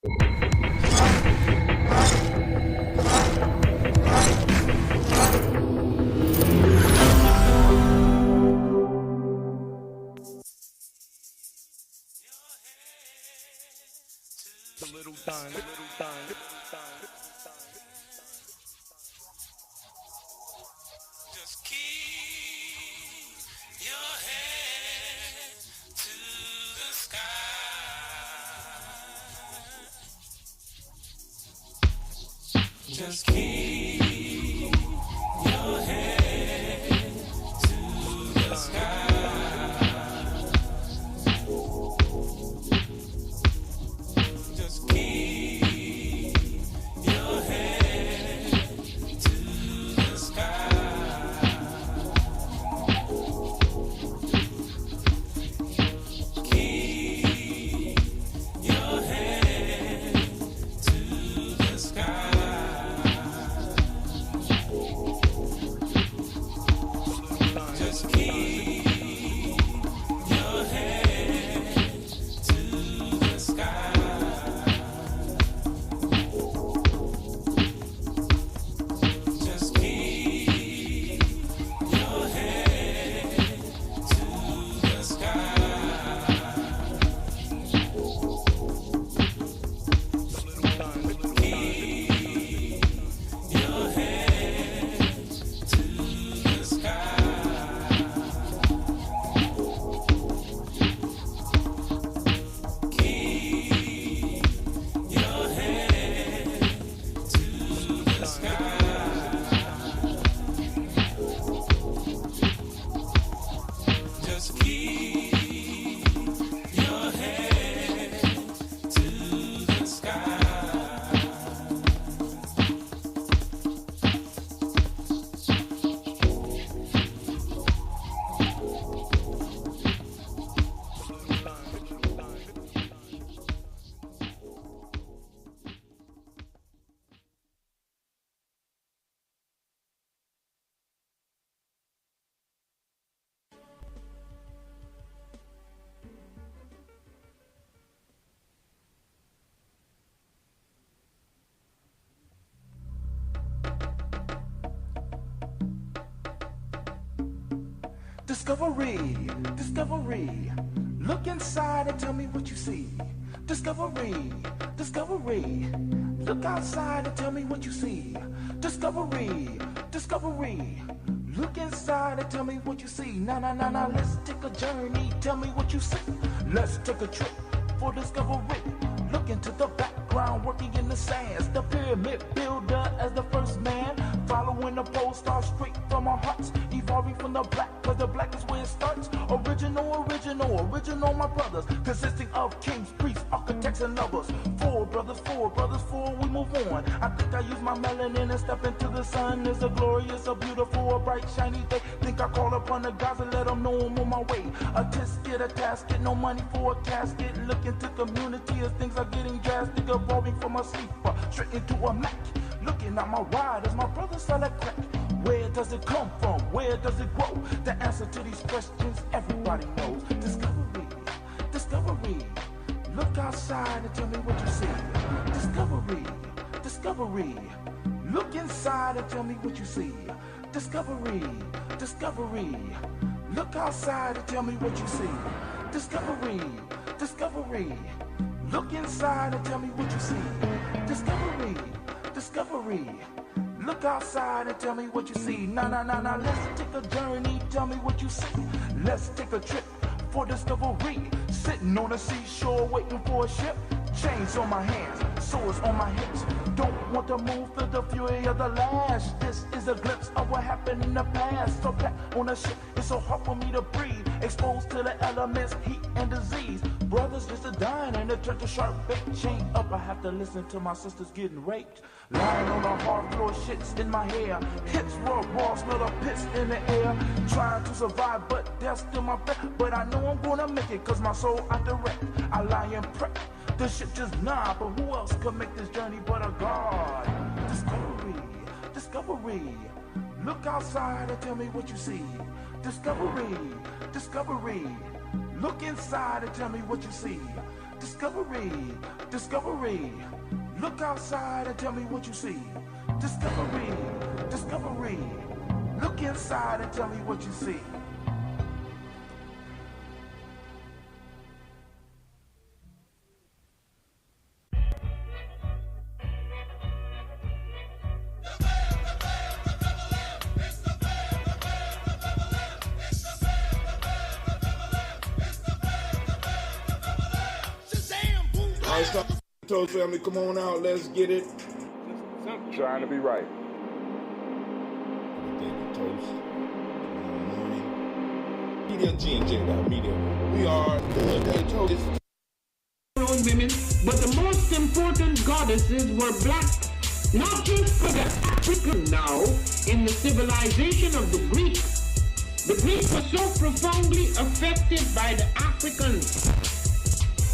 Just keep your head to the sky. Just keep your head to the sky. Keep your head to the sky. Just keep your head to the sky. Just keep your head to the sky. Keep your head to the sky. Keep your head to the sky. Just keep your head to the sky. Discovery, discovery. Look inside and tell me what you see. Discovery, discovery. Look outside and tell me what you see. Discovery, discovery. Look inside and tell me what you see. Nah, let's take a journey. Tell me what you see. Let's take a trip for discovery. Look into the background, working in the sands. The pyramid builder as the first man. Following the pole star straight from our hearts. Evolving from the black, cause the black is where it starts. Original, my brothers. Consisting of kings, priests, architects, and lovers. Four brothers, four, we move on. I think I use my melanin and step into the sun. It's a glorious, a beautiful, a bright, shiny day. Think I call upon the gods and let them know I'm on my way. A tisket, a tasket, no money for a casket. Look into community as things are getting drastic. Evolving from a sleeper, straight into a Mac. Looking at my ride as my brother sell a crack. Where does it come from? Where does it grow? The answer to these questions everybody knows. Discovery, discovery. Look outside and tell me what you see. Discovery, discovery. Look inside and tell me what you see. Discovery, discovery. Look outside and tell me what you see. Discovery, discovery. Look inside and tell me what you see. Discovery, discovery. Look outside and tell me what you see. Nah, let's take a journey. Tell me what you see. Let's take a trip for discovery. Sitting on the seashore waiting for a ship. Chains on my hands, swords on my hips. Don't want to move, feel the fury of the lash. This is a glimpse of what happened in the past. So back on a ship, it's so hard for me to breathe. Exposed to the elements, heat and disease. Brothers just a dying and it turned to sharp bait. Chain up, I have to listen to my sisters getting raped. Lying on the hard floor, shit's in my hair. Hips were raw, smell of piss in the air. Trying to survive, but that's still my bet. But I know I'm gonna make it, cause my soul I direct. I lie in prep. The ship just nod, but who else could make this journey but a God? Discovery, discovery. Look outside and tell me what you see. Discovery, discovery. Look inside and tell me what you see. Discovery, discovery. Look outside and tell me what you see. Discovery, discovery. Look inside and tell me what you see. All right, stop. Toast family, come on out. Let's get it. Trying to be right. David Toast. Morning. Media G&J, media. We are the Toast. Women, but the most important goddesses were black, not just for the African now, in the civilization of the Greeks. The Greeks were so profoundly affected by the Africans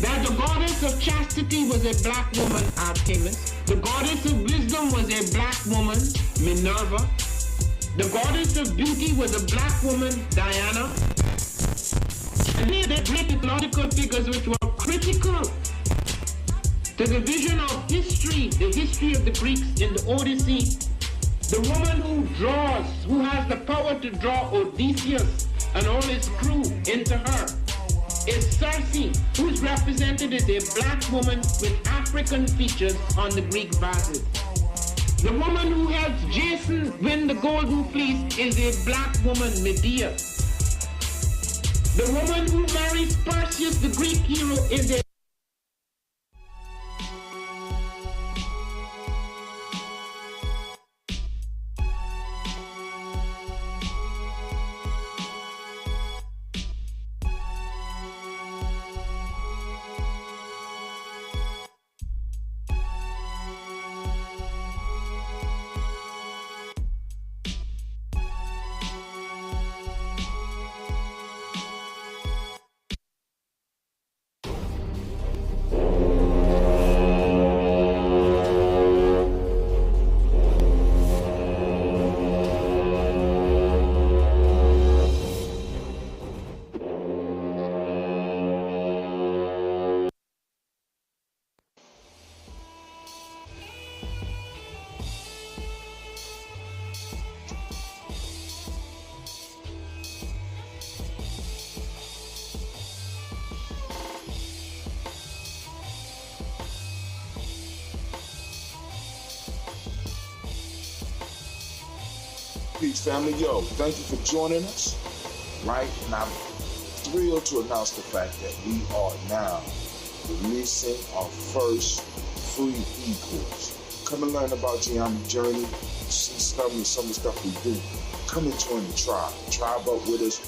that the goddess of chastity was a black woman, Artemis. The goddess of wisdom was a black woman, Minerva. The goddess of beauty was a black woman, Diana. And here the great mythological figures which were critical to the vision of history, the history of the Greeks in the Odyssey. The woman who draws, who has the power to draw Odysseus and all his crew into her, is Circe, who is represented as a black woman with African features on the Greek vases. The woman who helps Jason win the Golden Fleece is a black woman, Medea. The woman who marries Perseus, the Greek hero, is a Peace family, yo, thank you for joining us, right? And I'm thrilled to announce the fact that we are now releasing our first free e-course. Come and learn about Gye-Nyame Journey, see some of the stuff we do. Come and join the tribe. Tribe up with us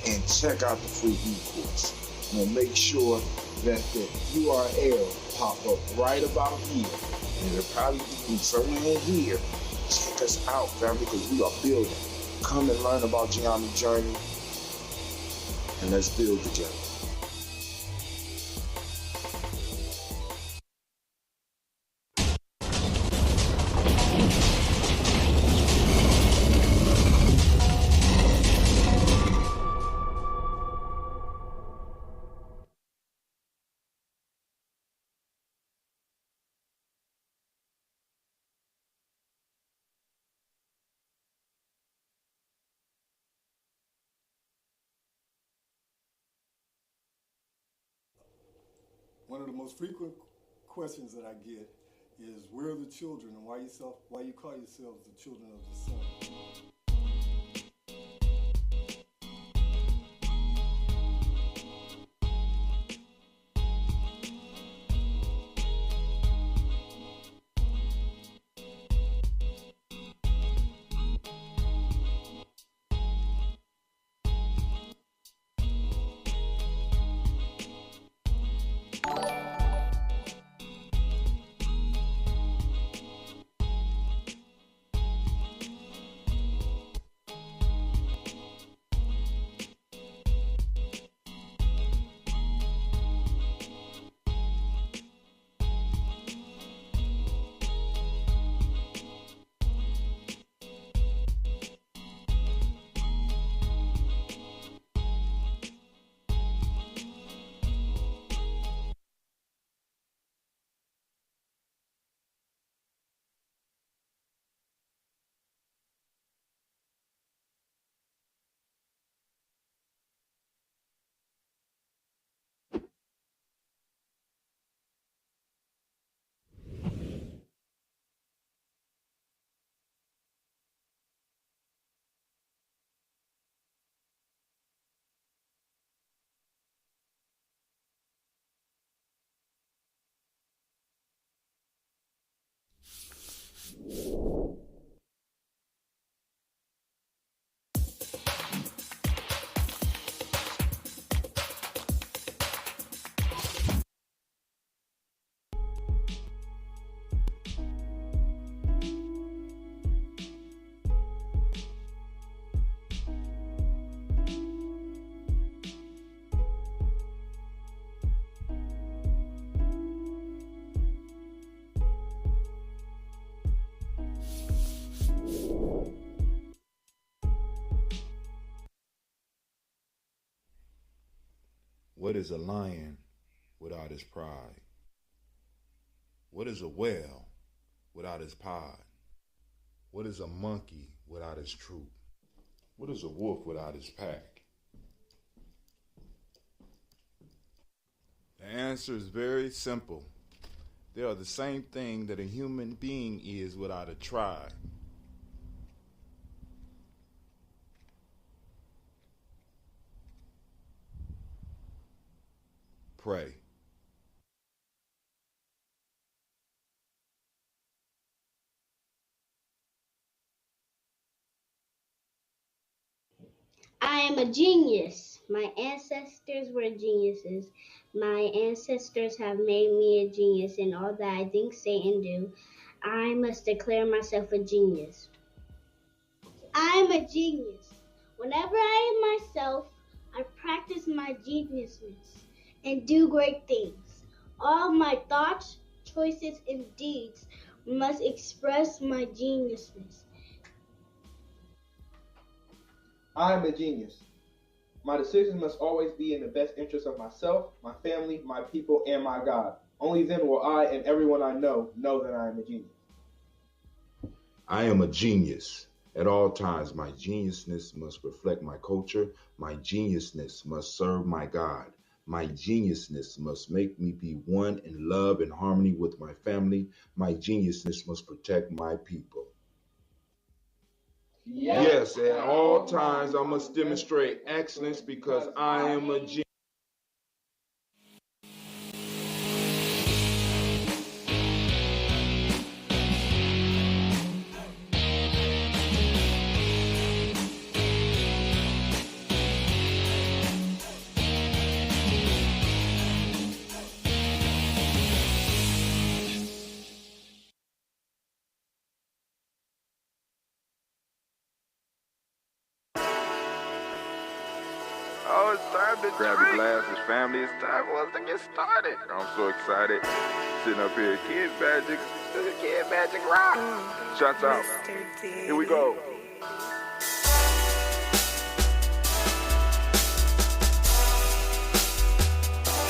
and check out the free e-course. And we'll make sure that the URL pop up right about here. And it'll probably be somewhere in here. Check us out, family, because we are building. Come and learn about Gye-Nyame Journey, and let's build together. One of the most frequent questions that I get is, where are the children, and why you call yourselves the children of the sun? What is a lion without his pride? What is a whale without his pod? What is a monkey without his troop? What is a wolf without his pack? The answer is very simple. They are the same thing that a human being is without a tribe. Pray. I am a genius. My ancestors were geniuses. My ancestors have made me a genius in all that I think, say, and do. I must declare myself a genius. I am a genius. Whenever I am myself, I practice my geniusness and do great things. All my thoughts, choices, and deeds must express my geniusness. I am a genius. My decisions must always be in the best interest of myself, my family, my people, and my God. Only then will I and everyone I know that I am a genius. I am a genius. At all times, my geniusness must reflect my culture. My geniusness must serve my God. My geniusness must make me be one in love and harmony with my family. My geniusness must protect my people. Yes, at all times I must demonstrate excellence because I am a genius. Oh, it's time to grab your glasses, family. It's time for us to get started. I'm so excited. Sitting up here, Kid Magic. Kid Magic Rock. Shots out. Here we go.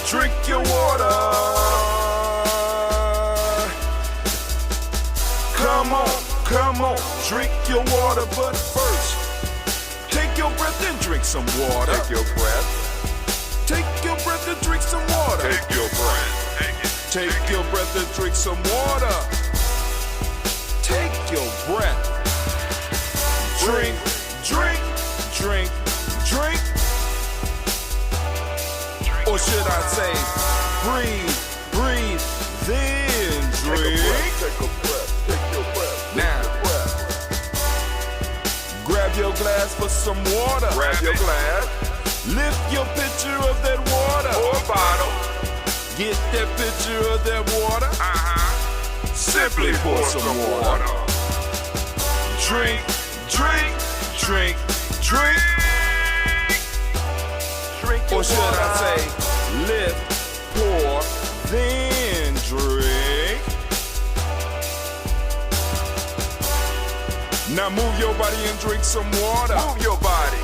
Drink your water. Come on, drink your water, but first, take your breath and drink some water. Take your breath. Take your breath and drink some water. Take your breath. Take your breath and drink some water. Take your breath. Drink, drink, drink, drink. Or should I say, breathe, breathe, then drink. Take a breath. Take your breath. Now, grab your glass for some water. Grab your glass. Lift your pitcher of that water. Or bottle. Get that pitcher of that water. Simply pour some water. Drink, drink, drink, drink. Or should I say, lift, pour, then drink. Now move your body and drink some water. Move your body.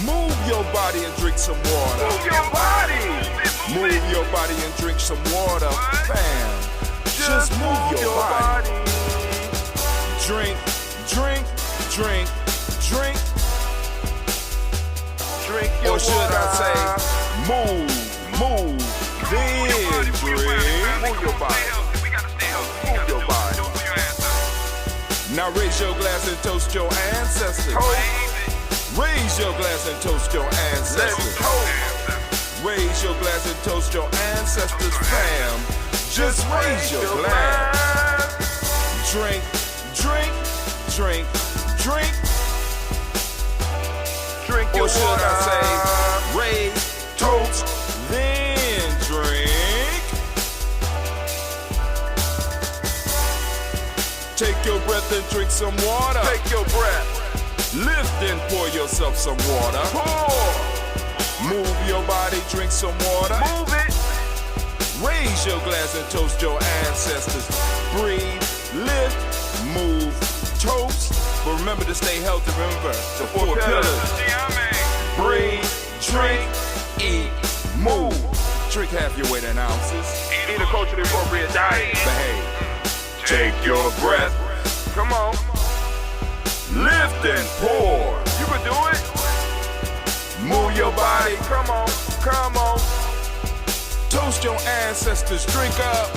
Move your body and drink some water. Move your body. Move your body and drink some water. Fam, just move your body. Drink, drink, drink, drink. Drink your or should water. I say, move, then drink. Move your body. Move your body. Now raise your glass and toast your ancestors. Raise your glass and toast your ancestors. Raise your glass and toast your ancestors, fam. Just raise your glass. Drink, drink, drink, drink. Drink your or should water. I say, raise, toast, then drink. Take your breath and drink some water. Take your breath. Lift and pour yourself some water. Pour. Move your body, drink some water. Move it. Raise your glass and toast your ancestors. Breathe, lift, move, toast. But remember to stay healthy, remember the four pillars. Breathe, drink, eat, move. Drink half your weight in ounces. Eat a culturally appropriate diet. Behave. Take your breath. Come on. Lift and pour. You can do it. Move your body. Come on. Come on. Toast your ancestors. Drink up.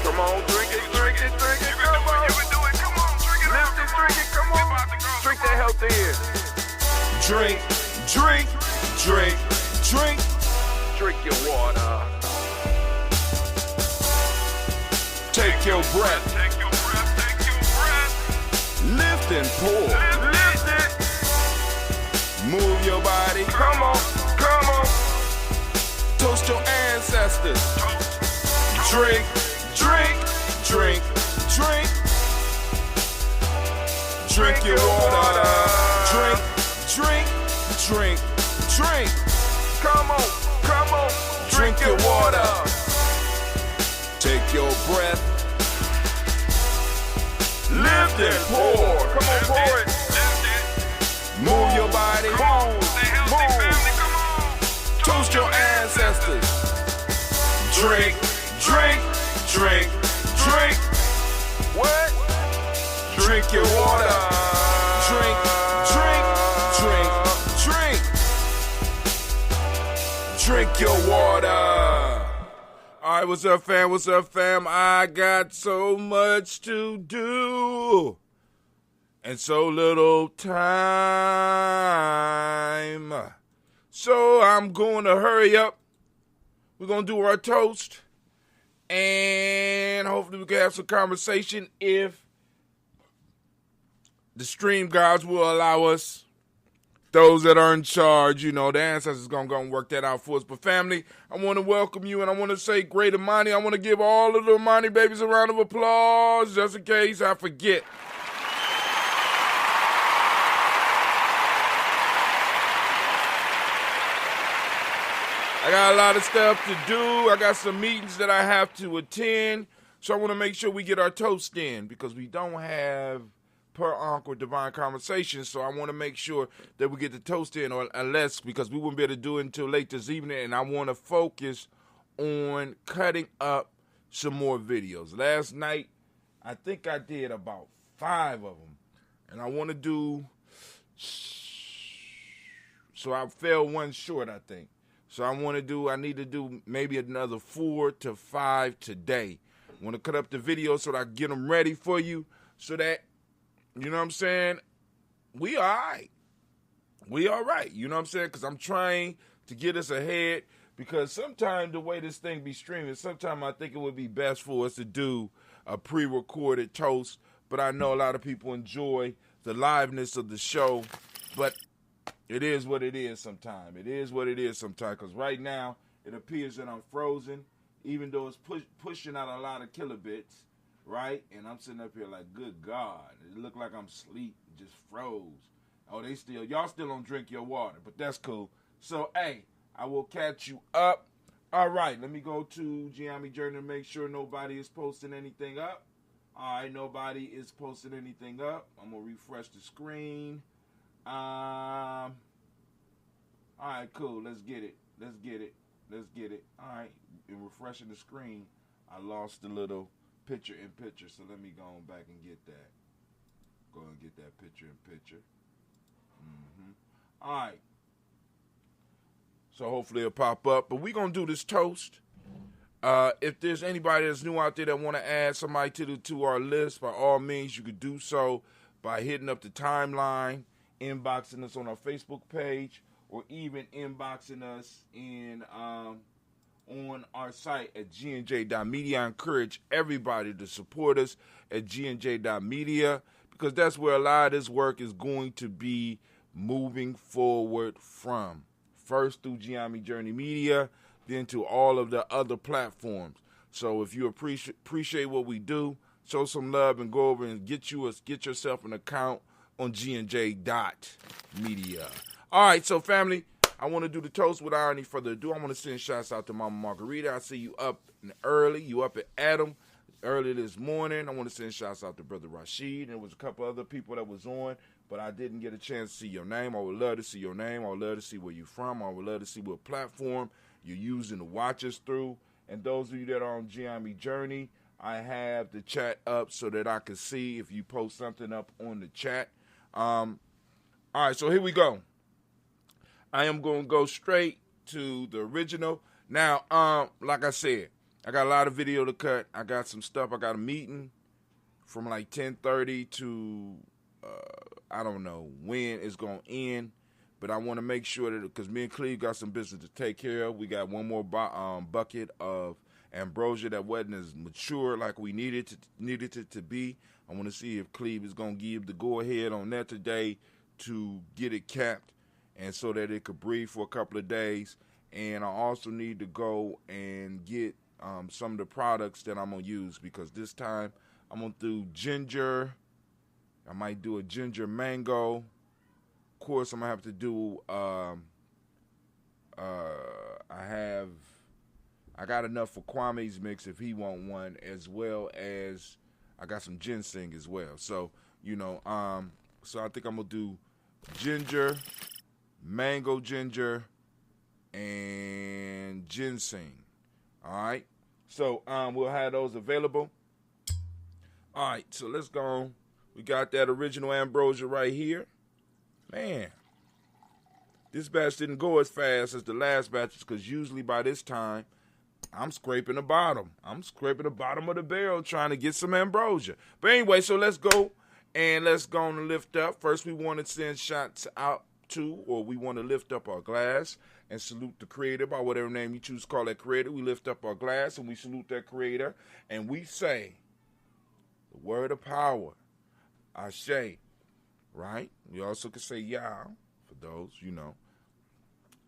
Come on. Drink it, drink it, drink it. Come on. You can do it. Come on. Drink it. Lift it, drink it. Come on. Drink that health in. Drink, drink, drink, drink. Drink your water. Take your breath. Take your breath. Take your breath. Lift and pour. Lift it. Move your body. Come on. Come on. Toast your ancestors. Drink, drink, drink, drink. Drink your water. Drink, drink, drink, drink. Come on. Come on. Drink your water. Take your breath. Lift and pour. Come on, pour it. Move your body. Move. Come on. Toast your ancestors. Drink, drink, drink, drink. What? Drink your water. Drink, drink, drink, drink. Drink your water. All right, what's up, fam? What's up, fam? I got so much to do and so little time. So I'm going to hurry up. We're going to do our toast. And hopefully we can have some conversation if the stream gods will allow us. Those that are in charge, you know, the ancestors going to go and work that out for us. But family, I want to welcome you, and I want to say great Imani. I want to give all of the Imani babies a round of applause, just in case I forget. I got a lot of stuff to do. I got some meetings that I have to attend. So I want to make sure we get our toast in because we don't have per Uncle Divine Conversation. So I want to make sure that we get the toast in, or unless, because we wouldn't be able to do it until late this evening. And I want to focus on cutting up some more videos. Last night, I think I did about 5 of them. And I want to do, so I fell one short, I think. So I need to do maybe another 4 to 5 today. I want to cut up the videos so that I can get them ready for you so that, you know what I'm saying, we all right. We all right, you know what I'm saying? Because I'm trying to get us ahead because sometimes the way this thing be streaming, sometimes I think it would be best for us to do a pre-recorded toast. But I know a lot of people enjoy the liveness of the show, but it is what it is sometimes. It is what it is sometimes because right now it appears that I'm frozen, even though it's pushing out a lot of kilobits, right? And I'm sitting up here like, good God, it looked like I'm asleep, just froze. Oh, y'all still don't drink your water, but that's cool. So, hey, I will catch you up. All right, let me go to Gye-Nyame Journey to make sure nobody is posting anything up. All right, nobody is posting anything up. I'm going to refresh the screen. All right, cool. Let's get it. All right, in refreshing the screen, I lost the little picture-in-picture, so let me go on back and get that. Go and get that picture-in-picture. All right. So hopefully it'll pop up. But we're going to do this toast. If there's anybody that's new out there that want to add somebody to our list, by all means, you could do so by hitting up the timeline, inboxing us on our Facebook page, or even inboxing us on our site at gnj.media. I encourage everybody to support us at gnj.media because that's where a lot of this work is going to be moving forward from. First through Gye-Nyame Journey Media, then to all of the other platforms. So if you appreciate what we do, show some love and go over and get yourself an account on gnj.media. All right, so family, I want to do the toast without any further ado. I want to send shots out to Mama Margarita. I see you up early. You up at Adam early this morning. I want to send shots out to Brother Rashid. There was a couple other people that was on, but I didn't get a chance to see your name. I would love to see your name. I would love to see where you're from. I would love to see what platform you're using to watch us through. And those of you that are on Gye-Nyame Journey, I have the chat up so that I can see if you post something up on the chat. All right, so here we go. I am going to go straight to the original. Now, like I said, I got a lot of video to cut. I got some stuff. I got a meeting from like 10:30 to, I don't know when it's going to end. But I want to make sure that, because me and Cleve got some business to take care of. We got one more bucket of ambrosia that wasn't as mature like we needed it to be. I want to see if Cleve is going to give the go-ahead on that today to get it capped and so that it could breathe for a couple of days. And I also need to go and get some of the products that I'm going to use, because this time I'm going to do ginger. I might do a ginger mango. Of course, I'm going to have to do, I got enough for Kwame's mix if he want one, as well as I got some ginseng as well. So, so I think I'm going to do ginger, mango ginger, and ginseng. All right. So, we'll have those available. All right. So let's go on. We got that original ambrosia right here. Man, this batch didn't go as fast as the last batches, because usually by this time, I'm scraping the bottom. I'm scraping the bottom of the barrel trying to get some ambrosia. But anyway, so let's go and let's go on and lift up. First, we want to send shots out to, or we want to lift up our glass and salute the creator by whatever name you choose to call that creator. We lift up our glass and we salute that creator, and we say the word of power, Ashe. Right? We also could say Yao, for those,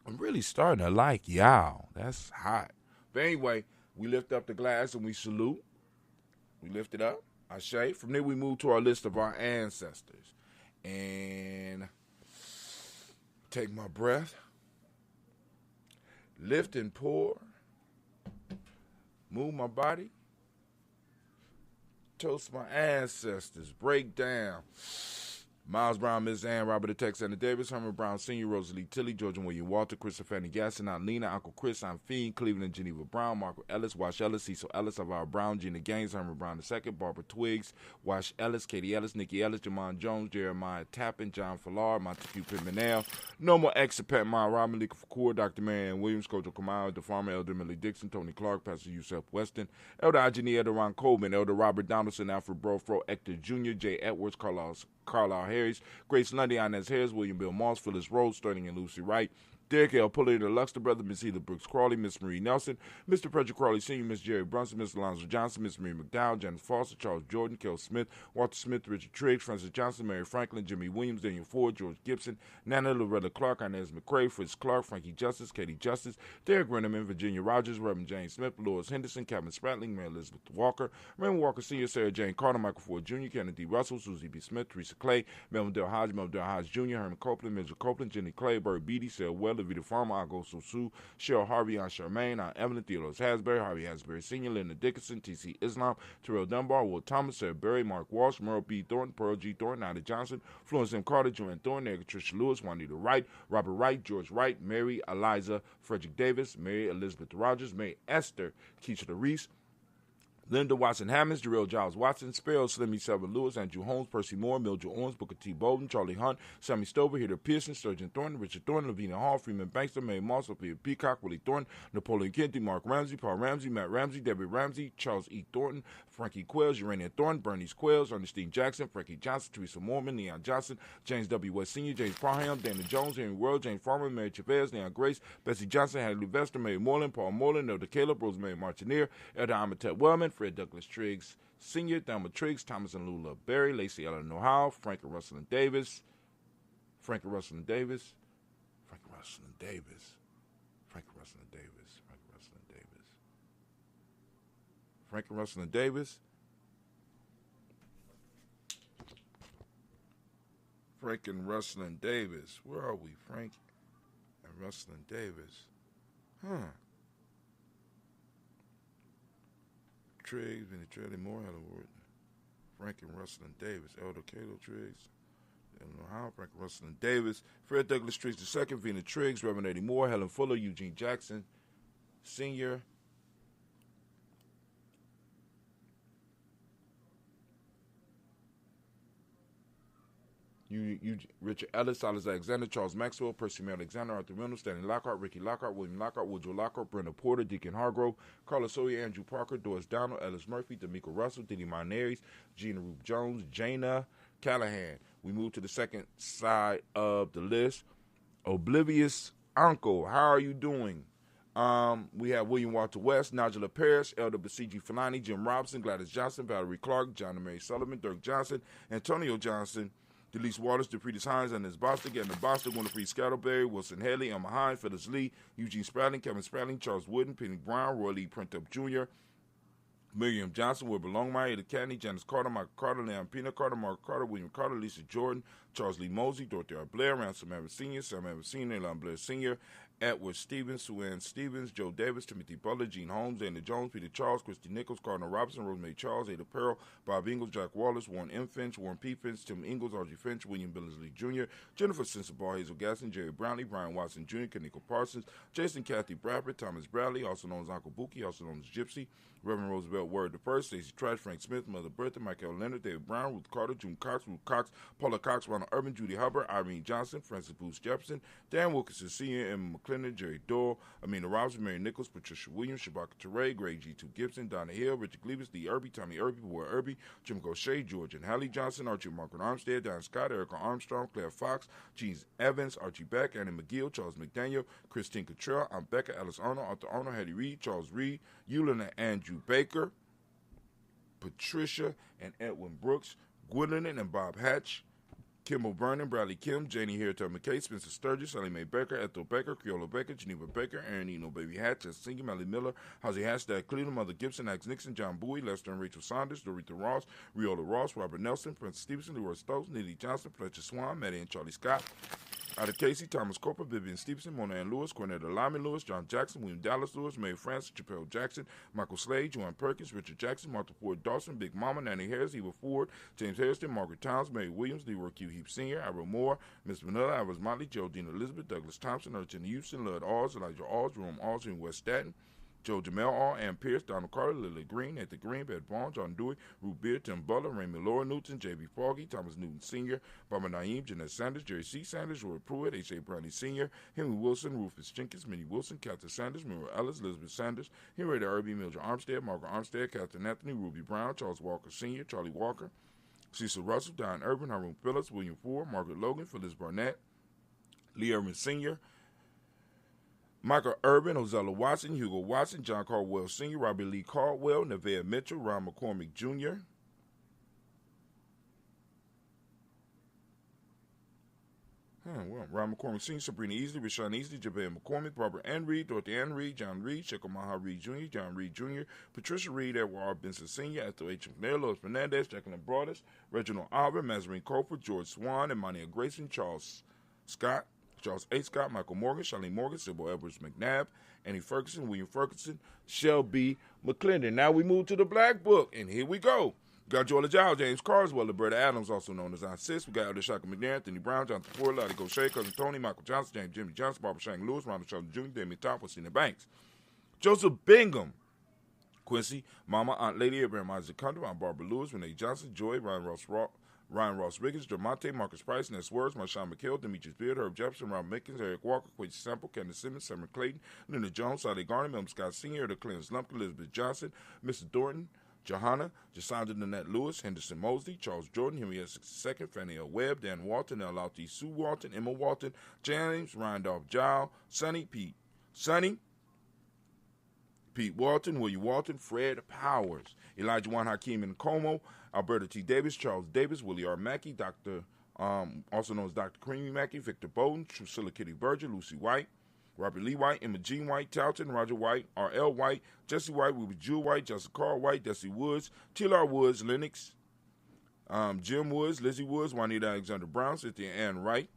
I'm really starting to like Yao. That's hot. But anyway, we lift up the glass and we salute. We lift it up, Ashe. From there, we move to our list of our ancestors. And take my breath. Lift and pour. Move my body. Toast my ancestors. Break down. Miles Brown, Ms. Ann, Robert the Texander Davis, Herman Brown Sr., Rosalie Tilly, George and William Walter, Christopher Fanny Gasson, Aunt Lena, Uncle Chris, Aunt Fiend, Cleveland and Geneva Brown, Margaret Ellis, Wash Ellis, Cecil Ellis, Alvaro Brown, Gina Gaines, Herman Brown II, Barbara Twiggs, Wash Ellis, Katie Ellis, Nikki Ellis, Jamon Jones, Jeremiah Tappan, John Fallar, Montague Pimenel, No More Exapet, Maya Robin, Lika Fakur, Dr. Marianne Williams, Kojo Kamau, The Farmer, Elder Millie Dixon, Tony Clark, Pastor Yusef Weston, Elder Ajani, Elder Ron Coleman, Elder Robert Donaldson, Alfred Brofro, Hector Jr., J. Edwards, Carlisle Harris, Grace Lundy, Inez Harris, William Bill Moss, Phyllis Rhodes, Sterling and Lucy Wright, Derek L. Pulley, the Luxter brother, Miss Heather Brooks Crawley, Miss Marie Nelson, Mr. Frederick Crawley Sr., Miss Jerry Brunson, Miss Alonzo Johnson, Miss Marie McDowell, Janet Foster, Charles Jordan, Kel Smith, Walter Smith, Richard Triggs, Francis Johnson, Mary Franklin, Jimmy Williams, Daniel Ford, George Gibson, Nana Loretta Clark, Inez McCrae, Fritz Clark, Frankie Justice, Katie Justice, Derek Renneman, Virginia Rogers, Reverend James Smith, Lois Henderson, Kevin Spratling, Mary Elizabeth Walker, Raymond Walker Sr., Sarah Jane Carter, Michael Ford Jr., Kennedy Russell, Susie B. Smith, Teresa Clay, Melvin Del Hodge Jr., Herman Copeland, Mitchell Copeland, Jenny Clay, Burt Beatty, Sarah Weller, Vita Farmer, Go Sue, Cheryl Harvey, Aunt Charmaine, Aunt Evelyn, Theodore Hasbury, Harvey Hasbury Sr., Linda Dickinson, T.C. Islam, Terrell Dunbar, Will Thomas, Sarah Berry, Mark Walsh, Merle B. Thornton, Pearl G. Thornton, Ida Johnson, Florence M. Carter, Joanne Thornton, Eric Tricia Lewis, Juanita Wright, Robert Wright, George Wright, Mary Eliza, Frederick Davis, Mary Elizabeth Rogers, Mary Esther, Keisha Reese, Linda Watson Hammonds, Jarrell Giles Watson, Sparrow, Slimmy Seven Lewis, Andrew Holmes, Percy Moore, Mildred Owens, Booker T. Bowden, Charlie Hunt, Sammy Stover, Heather Pearson, Sturgeon Thornton, Richard Thornton, Lavina Hall, Freeman Bankster, Mary Moss, Sophia Peacock, Willie Thornton, Napoleon Kennedy, Mark Ramsey, Paul Ramsey, Matt Ramsey, Debbie Ramsey, Charles E. Thornton, Frankie Quells, Urania Thornton, Bernice Quells, Ernestine Jackson, Frankie Johnson, Teresa Mormon, Leon Johnson, James W. West Sr., James Parham, Dana Jones, Henry World, James Farmer, Mary Chavez, Leon Grace, Bessie Johnson, Hattie Luvester, Mary Moreland, Paul Moreland, Elder Caleb, Rosemary Martineer, Elder Amatet Wellman, Fred Douglas Triggs Sr., Thelma Triggs, Thomas and Lula Berry, Lacey Ellen Nohow, Frank and Russell and Davis, Frank and Russell and Davis, Frank and Russell and Davis, Frank and Russell and Davis, Frank and Russell and Davis, Frank and Russell and Davis, Frank and Russell and Davis. Where are we? Frank and Russell and Davis. Triggs, Vinny Trelly, Moore, Helen Wharton, Frank and Russell and Davis, Elder Cato Triggs, Ohio, Frank and Russell and Davis, Fred Douglas Triggs II, Vina Triggs, Reverend Eddie Moore, Helen Fuller, Eugene Jackson, Sr., Richard Ellis, Silas Alexander, Charles Maxwell, Percy Mary Alexander, Arthur Reynolds, Stanley Lockhart, Ricky Lockhart, William Lockhart, Woodrow Lockhart, Brenda Porter, Deacon Hargrove, Carlos Sawyer, Andrew Parker, Doris Donald, Ellis Murphy, D'Amico Russell, Diddy Monares, Gina Rupe Jones, Jana Callahan. We move to the second side of the list. Oblivious Uncle, how are you doing? We have William Walter West, Nigel Paris, Elder Basiji Filani, Jim Robinson, Gladys Johnson, Valerie Clark, John and Mary Sullivan, Dirk Johnson, Antonio Johnson, Delise Waters, DePretis Hines, and his Boston, Gavin Boston, Winifred Scattleberry, Wilson Haley, Emma Hines, Phyllis Lee, Eugene Spradling, Kevin Spradling, Charles Wooden, Penny Brown, Roy Lee Printup Jr., Miriam Johnson, Wilbur Longmire, Ada Cadney, Janice Carter, Michael Carter, Leon Pina Carter, Mark Carter, William Carter, Lisa Jordan, Charles Lee Mosey, Dorothy R. Blair, Ransom Evans Sr., Sam Evans Sr., Elon Blair Sr., Edward Stevens, Sue Ann Stevens, Joe Davis, Timothy Butler, Gene Holmes, Anna Jones, Peter Charles, Christy Nichols, Cardinal Robinson, Rosemary Charles, Ada Pearl, Bob Ingalls, Jack Wallace, Warren M. Finch, Warren P. Finch, Tim Ingalls, R.G. Finch, William Billingsley Jr., Jennifer Sensabaugh, Hazel Gasson, Jerry Brownlee, Brian Watson Jr., Kaniko Parsons, Jason Kathy Bradford, Thomas Bradley, also known as Uncle Buki, also known as Gypsy, Reverend Roosevelt Word I, Stacey Trash, Frank Smith, Mother Bertha, Michael Leonard, David Brown, Ruth Carter, June Cox, Ruth Cox, Paula Cox, Ronald Urban, Judy Hubbard, Irene Johnson, Francis Booth Jefferson, Dan Wilkinson Sr., Emma McClendon, Jerry Doyle, Amina Robinson, Mary Nichols, Patricia Williams, Shabaka Teray, Greg G2 Gibson, Donna Hill, Richard Cleavis, Lee Irby, Tommy Irby, Boy Irby, Jim Gaucher, George and Hallie Johnson, Archie Margaret Armstead, Don Scott, Erica Armstrong, Claire Fox, Gene Evans, Archie Beck, Annie McGill, Charles McDaniel, Christine Cottrell, I'm Becca, Alice Arnold, Arthur Arnold, Hattie Reed, Charles Reed, Eulin and Andrew Baker, Patricia and Edwin Brooks, Gwendolyn and Bob Hatch, Kimball Vernon, Bradley Kim, Janie Harriet McKay, Spencer Sturgis, Sally Mae Baker, Ethel Baker, Creola Baker, Geneva Baker, Aaron Eno Baby Hatch, Singer, Melly Miller, Hosey Hashtag Cleveland, Mother Gibson, Axe Nixon, John Bowie, Lester and Rachel Saunders, Dorita Ross, Riola Ross, Robert Nelson, Prince Stevenson, Leroy Stokes, Nidhi Johnson, Fletcher Swan, Maddie and Charlie Scott, Ada Casey, Thomas Cooper, Vivian Stevenson, Mona Ann Lewis, Cornetta Lyman Lewis, John Jackson, William Dallas Lewis, Mary Francis, Chappelle Jackson, Michael Slade, Joanne Perkins, Richard Jackson, Martha Ford Dawson, Big Mama, Nanny Harris, Eva Ford, James Harrison, Margaret Towns, Mary Williams, Leroy Q. Heap Sr., Ira Moore, Miss Vanilla, Iris Motley, Geraldine Elizabeth, Douglas Thompson, Urchin Houston, Lud Alls, Elijah Alls, Jerome Alls in West Staten, Joe Jamel All, Ann Pierce, Donald Carter, Lily Green, Anthony Green, Bed Bond, John Dewey, Ruth Beard, Tim Butler, Raymond Laura Newton, J.B. Foggy, Thomas Newton Sr., Barbara Naeem, Jeanette Sanders, Jerry C. Sanders, Roy Pruitt, H.A. Brownie Sr., Henry Wilson, Rufus Jenkins, Minnie Wilson, Catherine Sanders, Mira Ellis, Elizabeth Sanders, Henrietta Irby, Mildred Armstead, Margaret Armstead, Catherine Anthony, Ruby Brown, Charles Walker Sr., Charlie Walker, Cecil Russell, Diane Urban, Haroon Phillips, William Ford, Margaret Logan, Phyllis Barnett, Lee Irvin Sr., Michael Urban, Ozella Watson, Hugo Watson, John Caldwell Sr., Robbie Lee Caldwell, Nevea Mitchell, Ron McCormick Jr., Ron McCormick Sr., Sabrina Easley, Rashawn Easley, Javale McCormick, Barbara Ann Reed, Dorothy Ann Reed, John Reed, Shekel Maha Reed Jr., John Reed Jr., Patricia Reed, Edward R. Benson Sr., Ethel H. McNair, Lois Fernandez, Jacqueline Broadus, Reginald Albert, Mazarine Colford, George Swan, Imani Grayson, Charles Scott, Charles A. Scott, Michael Morgan, Charlene Morgan, Sybil Edwards McNabb, Annie Ferguson, William Ferguson, Shelby McClendon. Now we move to the Black Book, and here we go. We got Joella Giles, James Carswell, Roberta Adams, also known as Aunt Sis. We got Elder Shaka McNair, Anthony Brown, Jonathan Ford, Lottie Gaucher, Cousin Tony, Michael Johnson, James Jimmy Johnson, Barbara Shank Lewis, Ronald Sheldon Jr., Damien Top, Christina Banks, Joseph Bingham, Quincy, Mama, Aunt Lady, Abraham Isaac Cunder, Aunt Barbara Lewis, Renee Johnson, Joy, Ryan Ross Riggins, Dermonte, Marcus Price, Ness Words, Marshawn McHale, Demetrius Beard, Herb Jefferson, Rob Mickens, Eric Walker, Quincy Sample, Candace Simmons, Summer Clayton, Linda Jones, Sally Garner, Milton Scott Sr., The Clarence Lumpkin, Elizabeth Johnson, Mr. Thornton, Johanna, Jasandra Nanette Lewis, Henderson Mosley, Charles Jordan, Henry S. II, Fannie L. Webb, Dan Walton, L. Lauti, Sue Walton, Emma Walton, James, Randolph Giles, Pete Walton, William Walton, Fred Powers, Elijah Juan Hakeem Nkomo, Alberta T. Davis, Charles Davis, Willie R. Mackey, Dr. Also known as Dr. Creamy Mackey, Victor Bowden, Drusilla Kitty Berger, Lucy White, Robert Lee White, Emma Jean White, Talton, Roger White, R.L. White, Jesse White, Ruby Jewel White, Jessica Carl White, Desi Woods, T.L.R. Woods, Lennox, Jim Woods, Lizzie Woods, Juanita Alexander Brown, Cynthia Ann Wright,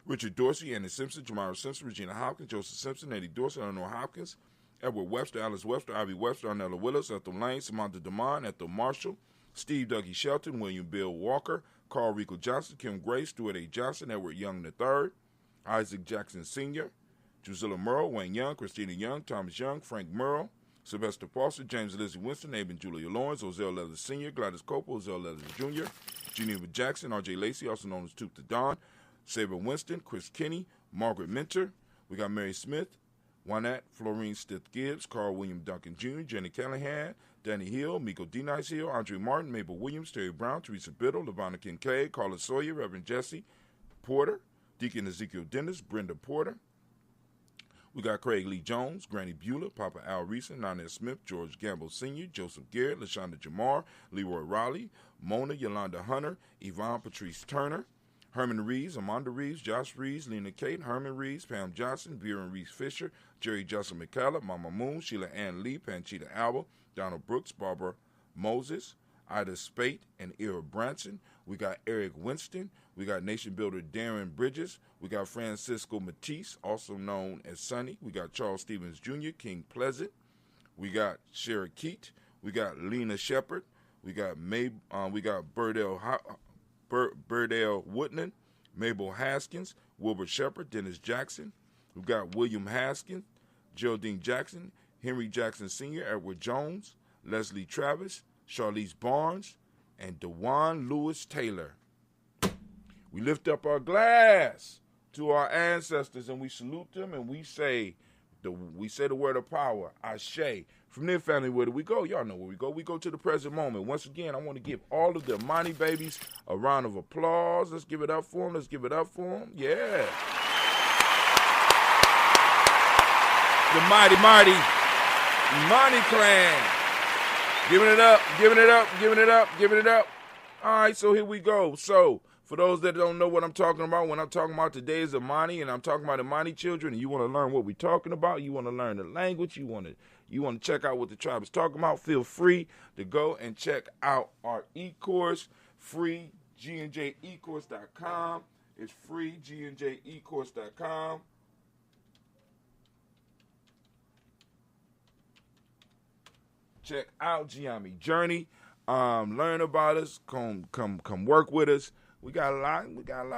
Richard Dorsey, Annie Simpson, Jamara Simpson, Regina Hopkins, Joseph Simpson, Eddie Dorsey, Eleanor Hopkins, Edward Webster, Alice Webster, Ivy Webster, Arnella Willis, Ethel Lane, Samantha DeMond, Ethel Marshall, Steve Dougie Shelton, William Bill Walker, Carl Rico Johnson, Kim Gray, Stuart A. Johnson, Edward Young III, Isaac Jackson Sr., Drusilla Merle, Wayne Young, Christina Young, Thomas Young, Frank Merle, Sylvester Foster, James Lizzie Winston, Aben Julia Lawrence, Ozell Leathers Sr., Gladys Copel, Ozell Leathers Jr., Geneva Jackson, R.J. Lacey, also known as Tooth the Don, Saber Winston, Chris Kinney, Margaret Minter. We got Mary Smith, Juanette, Florine Stith Gibbs, Carl William Duncan Jr., Jenny Callahan, Danny Hill, Miko D. Nice Hill, Andre Martin, Mabel Williams, Terry Brown, Teresa Biddle, Lavonna Kincaid, Carla Sawyer, Reverend Jesse Porter, Deacon Ezekiel Dennis, Brenda Porter. We got Craig Lee Jones, Granny Beulah, Papa Al Reeson, Nana Smith, George Gamble Sr., Joseph Garrett, LaShonda Jamar, Leroy Raleigh, Mona Yolanda Hunter, Yvonne Patrice Turner, Herman Reeves, Amanda Reeves, Josh Reeves, Lena Kate, Herman Reeves, Pam Johnson, Vera Reeves Fisher, Jerry Justin McCallum, Mama Moon, Sheila Ann Lee, Panchita Alba, Donald Brooks, Barbara Moses, Ida Spate, and Ira Branson. We got Eric Winston. We got Nation Builder Darren Bridges. We got Francisco Matisse, also known as Sonny. We got Charles Stevens Jr., King Pleasant. We got Sherry Keat. We got Lena Shepard. We got Burdell Woodman, Mabel Haskins, Wilbur Shepard, Dennis Jackson. We got William Haskins, Geraldine Jackson, Henry Jackson Sr., Edward Jones, Leslie Travis, Charlize Barnes, and DeJuan Lewis Taylor. We lift up our glass to our ancestors and we salute them and we say the word of power, Ashe. From their family, where do we go? Y'all know where we go. We go to the present moment. Once again, I want to give all of the Imani babies a round of applause. Let's give it up for them. Let's give it up for them. Yeah. The mighty Imani clan. Giving it up, giving it up, giving it up, giving it up. All right, so here we go. So, for those that don't know what I'm talking about, when I'm talking about today is Imani, and I'm talking about Imani children, and you want to learn what we're talking about, you want to learn the language, you want to check out what the tribe is talking about, feel free to go and check out our e-course, free, gnjecourse.com. It's free, gnjecourse.com. Check out Gye-Nyame Journey. Learn about us. Come work with us. We got a lot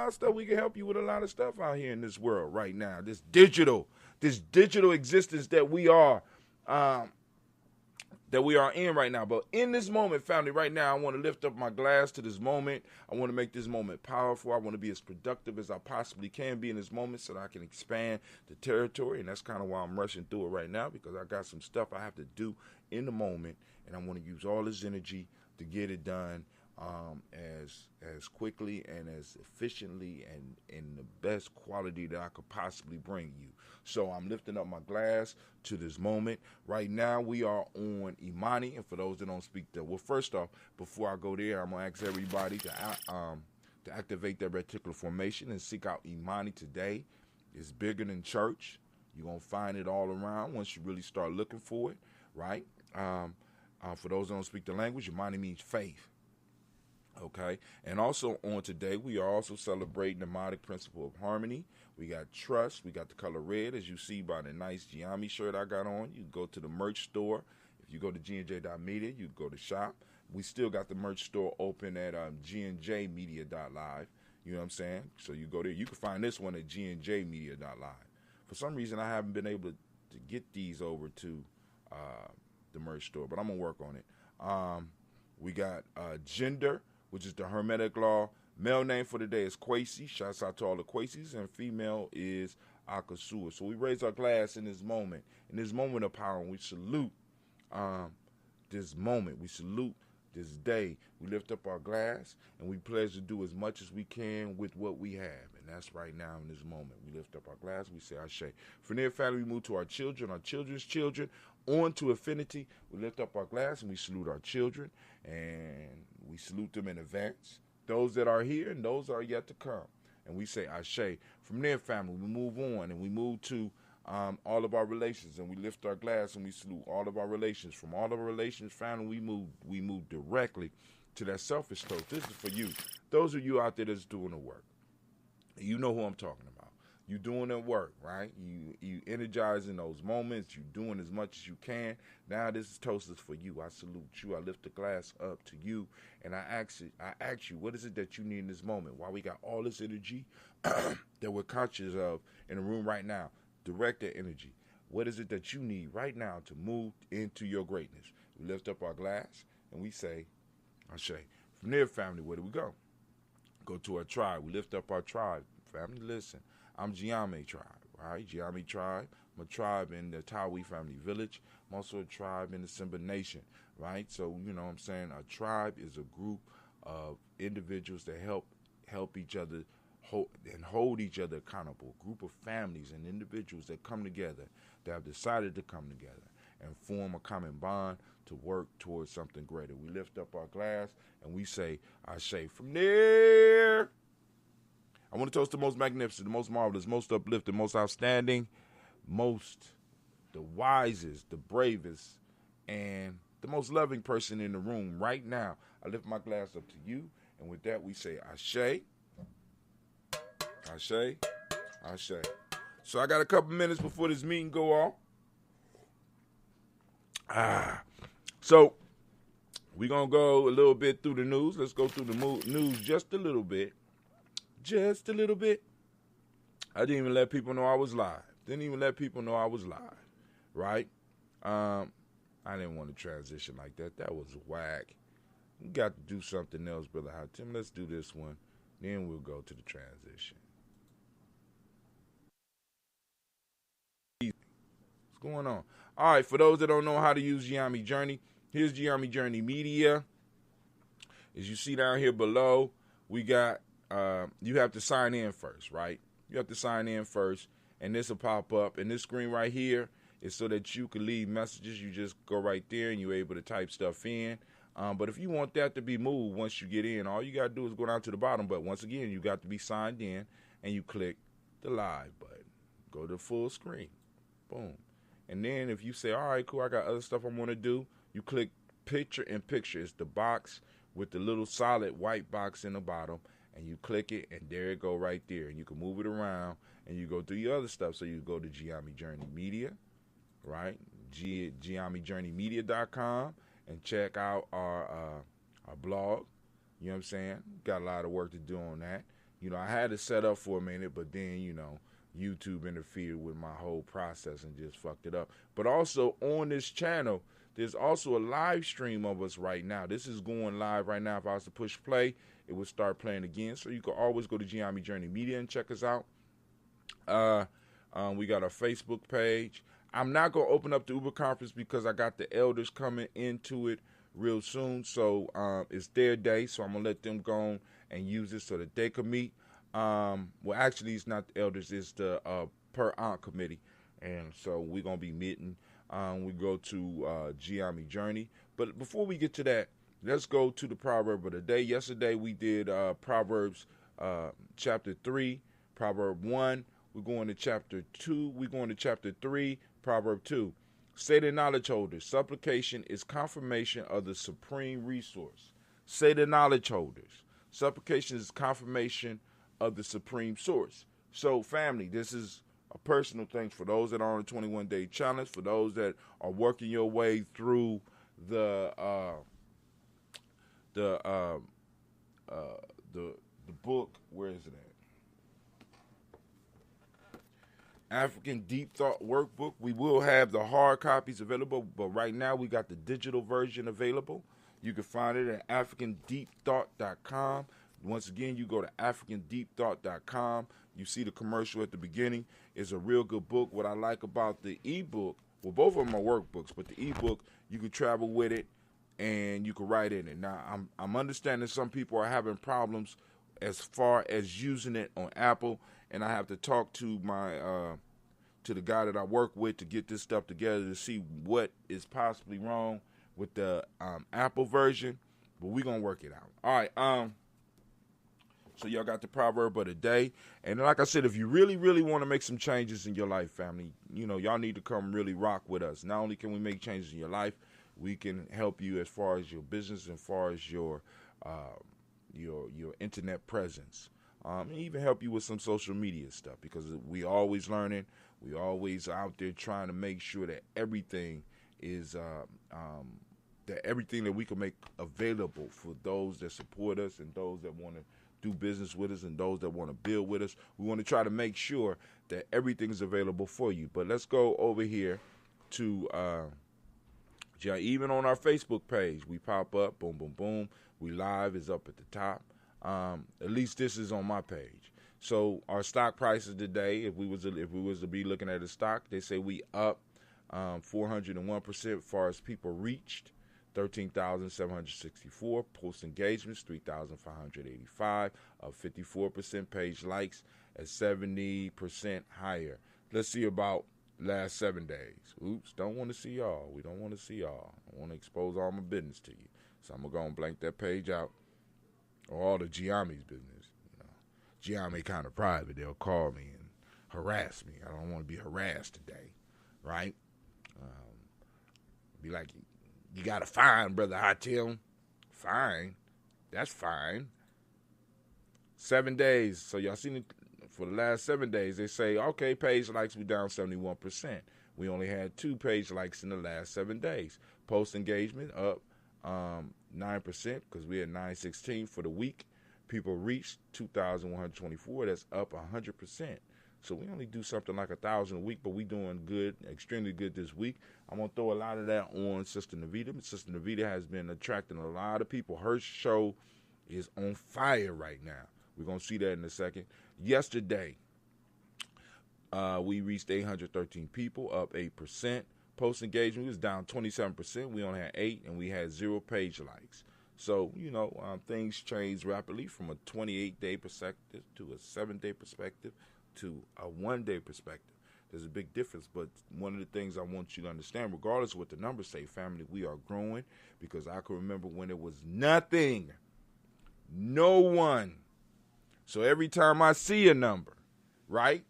of stuff. We can help you with a lot of stuff out here in this world right now. This digital existence that we are in right now. But in this moment, family, right now, I want to lift up my glass to this moment. I want to make this moment powerful. I want to be as productive as I possibly can be in this moment so that I can expand the territory. And that's kind of why I'm rushing through it right now, because I got some stuff I have to do in the moment, and I want to use all this energy to get it done as quickly and as efficiently and in the best quality that I could possibly bring you. So I'm lifting up my glass to this moment. Right now we are on Imani, and for those that don't speak that, well, first off, before I go there, I'm gonna ask everybody to activate their reticular formation and seek out Imani today. It's bigger than church. You're gonna find it all around once you really start looking for it, right? For those that don't speak the language, Imani means faith. Okay, and also on today, we are also celebrating the Imani principle of harmony. We got trust. We got the color red, as you see by the nice Gye-Nyame shirt I got on. You go to the merch store. If you go to gnj.media, you go to shop. We still got the merch store open at gnjmedia.live. You know what I'm saying? So you go there. You can find this one at gnjmedia.live. For some reason, I haven't been able to get these over to the merch store, but I'm going to work on it. We got gender, which is the Hermetic law. Male name for the day is Kwesi. Shouts out to all the Kwesis. And female is Akasua. So we raise our glass in this moment of power, and we salute this moment. We salute this day. We lift up our glass, and we pledge to do as much as we can with what we have. And that's right now in this moment. We lift up our glass. We say Ashe. From there, family, we move to our children, our children's children, on to infinity. We lift up our glass, and we salute our children, and we salute them in advance. Those that are here and those that are yet to come. And we say Ashe. From there, family, we move on, and we move to all of our relations, and we lift our glass and we salute all of our relations. From all of our relations, family, we move directly to that selfish toast. This is for you. Those of you out there that's doing the work. You know who I'm talking about. You doing the work, right? You energizing those moments. You doing as much as you can. Now this is toasters for you. I salute you. I lift the glass up to you, and I ask you, what is it that you need in this moment? While we got all this energy that we're conscious of in the room right now, direct that energy. What is it that you need right now to move into your greatness? We lift up our glass and we say, Ashe. From there, family, where do we go? Go to our tribe. We lift up our tribe. Family, listen. I'm Gye-Nyame tribe, right? Gye-Nyame tribe. I'm a tribe in the Tawi family village. I'm also a tribe in the Simba Nation, right? So, you know what I'm saying? A tribe is a group of individuals that help each other hold each other accountable. A group of families and individuals that come together, that have decided to come together and form a common bond to work towards something greater. We lift up our glass and we say, Ashe. From there, I want to toast the most magnificent, the most marvelous, most uplifting, most outstanding, the wisest, the bravest, and the most loving person in the room right now. I lift my glass up to you, and with that we say Ashe, Ashe, Ashe. So I got a couple minutes before this meeting go off. So we're going to go a little bit through the news. Let's go through the news just a little bit. Just a little bit. I didn't even let people know I was live. Right? I didn't want to transition like that. That was whack. We got to do something else, Brother Hatim. Let's do this one. Then we'll go to the transition. What's going on? All right, for those that don't know how to use Gye-Nyame Journey, here's Gye-Nyame Journey Media. As you see down here below, we got you have to sign in first, right? You have to sign in first, and this will pop up. And this screen right here is so that you can leave messages. You just go right there, and you're able to type stuff in. But if you want that to be moved once you get in, all you got to do is go down to the bottom. But once again, you got to be signed in, and you click the live button. Go to full screen. Boom. And then if you say, all right, cool, I got other stuff I want to do, you click picture in picture. It's the box with the little solid white box in the bottom. And you click it, and there it go right there. And you can move it around, and you go through your other stuff. So you go to Gye-Nyame Journey Media, right? GyeNyameJourneyMedia.com, and check out our blog. You know what I'm saying? Got a lot of work to do on that. You know, I had it set up for a minute, but then, you know, YouTube interfered with my whole process and just fucked it up. But also on this channel, there's also a live stream of us right now. This is going live right now. If I was to push play, it would start playing again. So you can always go to Gye-Nyame Journey Media and check us out. We got our Facebook page. I'm not going to open up the Uber conference because I got the elders coming into it real soon. So it's their day. So I'm going to let them go and use it so that they can meet. Well, actually, it's not the elders. It's the per aunt committee. And so we're going to be meeting. We go to Gye-Nyame Journey. But before we get to that, let's go to the proverb of the day. Yesterday we did Proverbs chapter 3, Proverb 1. We're going to chapter 2. We're going to chapter 3, Proverb 2. Say the knowledge holders, supplication is confirmation of the supreme resource. Say the knowledge holders, supplication is confirmation of the supreme source. So family, this is a personal thing for those that are on a 21-day challenge, for those that are working your way through the book. Where is it at? African Deep Thought Workbook. We will have the hard copies available, but right now we got the digital version available. You can find it at AfricanDeepThought.com. Once again, you go to AfricanDeepThought.com. You see the commercial at the beginning. It's a real good book. What I like about the ebook, well, both of them are workbooks, but the ebook, you can travel with it and you can write in it. Now, I'm understanding some people are having problems as far as using it on Apple, and I have to talk to my to the guy that I work with to get this stuff together to see what is possibly wrong with the Apple version, but we're going to work it out. All right, so y'all got the proverb of the day. And like I said, if you really, really want to make some changes in your life, family, you know, y'all need to come really rock with us. Not only can we make changes in your life, we can help you as far as your business and as far as your internet presence. and even help you with some social media stuff, because we always learning. We always out there trying to make sure that everything is everything that we can make available for those that support us and those that want to do business with us and those that want to build with us. We want to try to make sure that everything is available for you. But let's go over here to even on our Facebook page, we pop up, boom, boom, boom. We live is up at the top. At least this is on my page. So our stock prices today, if we was to be looking at a stock, they say we up 401% as far as people reached. 13,764 post engagements, 3,585, up 54%, page likes at 70% higher. Let's see about last 7 days. Oops, don't want to see y'all. We don't want to see y'all. I want to expose all my business to you. So I'm going to go and blank that page out, or all the Gye-Nyame's business. Gye-Nyame kind of private. They'll call me and harass me. I don't want to be harassed today, right? Be like, you got to fine, Brother Hatim. Fine. That's fine. 7 days. So y'all seen it for the last 7 days. They say, okay, page likes we down 71%. We only had 2 page likes in the last 7 days. Post engagement up 9% because we had 916 for the week. People reached 2,124. That's up 100%. So we only do something like 1,000 a week, but we doing good, extremely good this week. I'm going to throw a lot of that on Sister Navita. Sister Navita has been attracting a lot of people. Her show is on fire right now. We're going to see that in a second. Yesterday, we reached 813 people, up 8%. Post engagement was down 27%. We only had 8, and we had 0 page likes. So, things change rapidly from a 28-day perspective to a 7-day perspective to a 1-day perspective. There's a big difference, but one of the things I want you to understand, regardless of what the numbers say, family, we are growing, because I can remember when it was nothing, no one. So every time I see a number, right?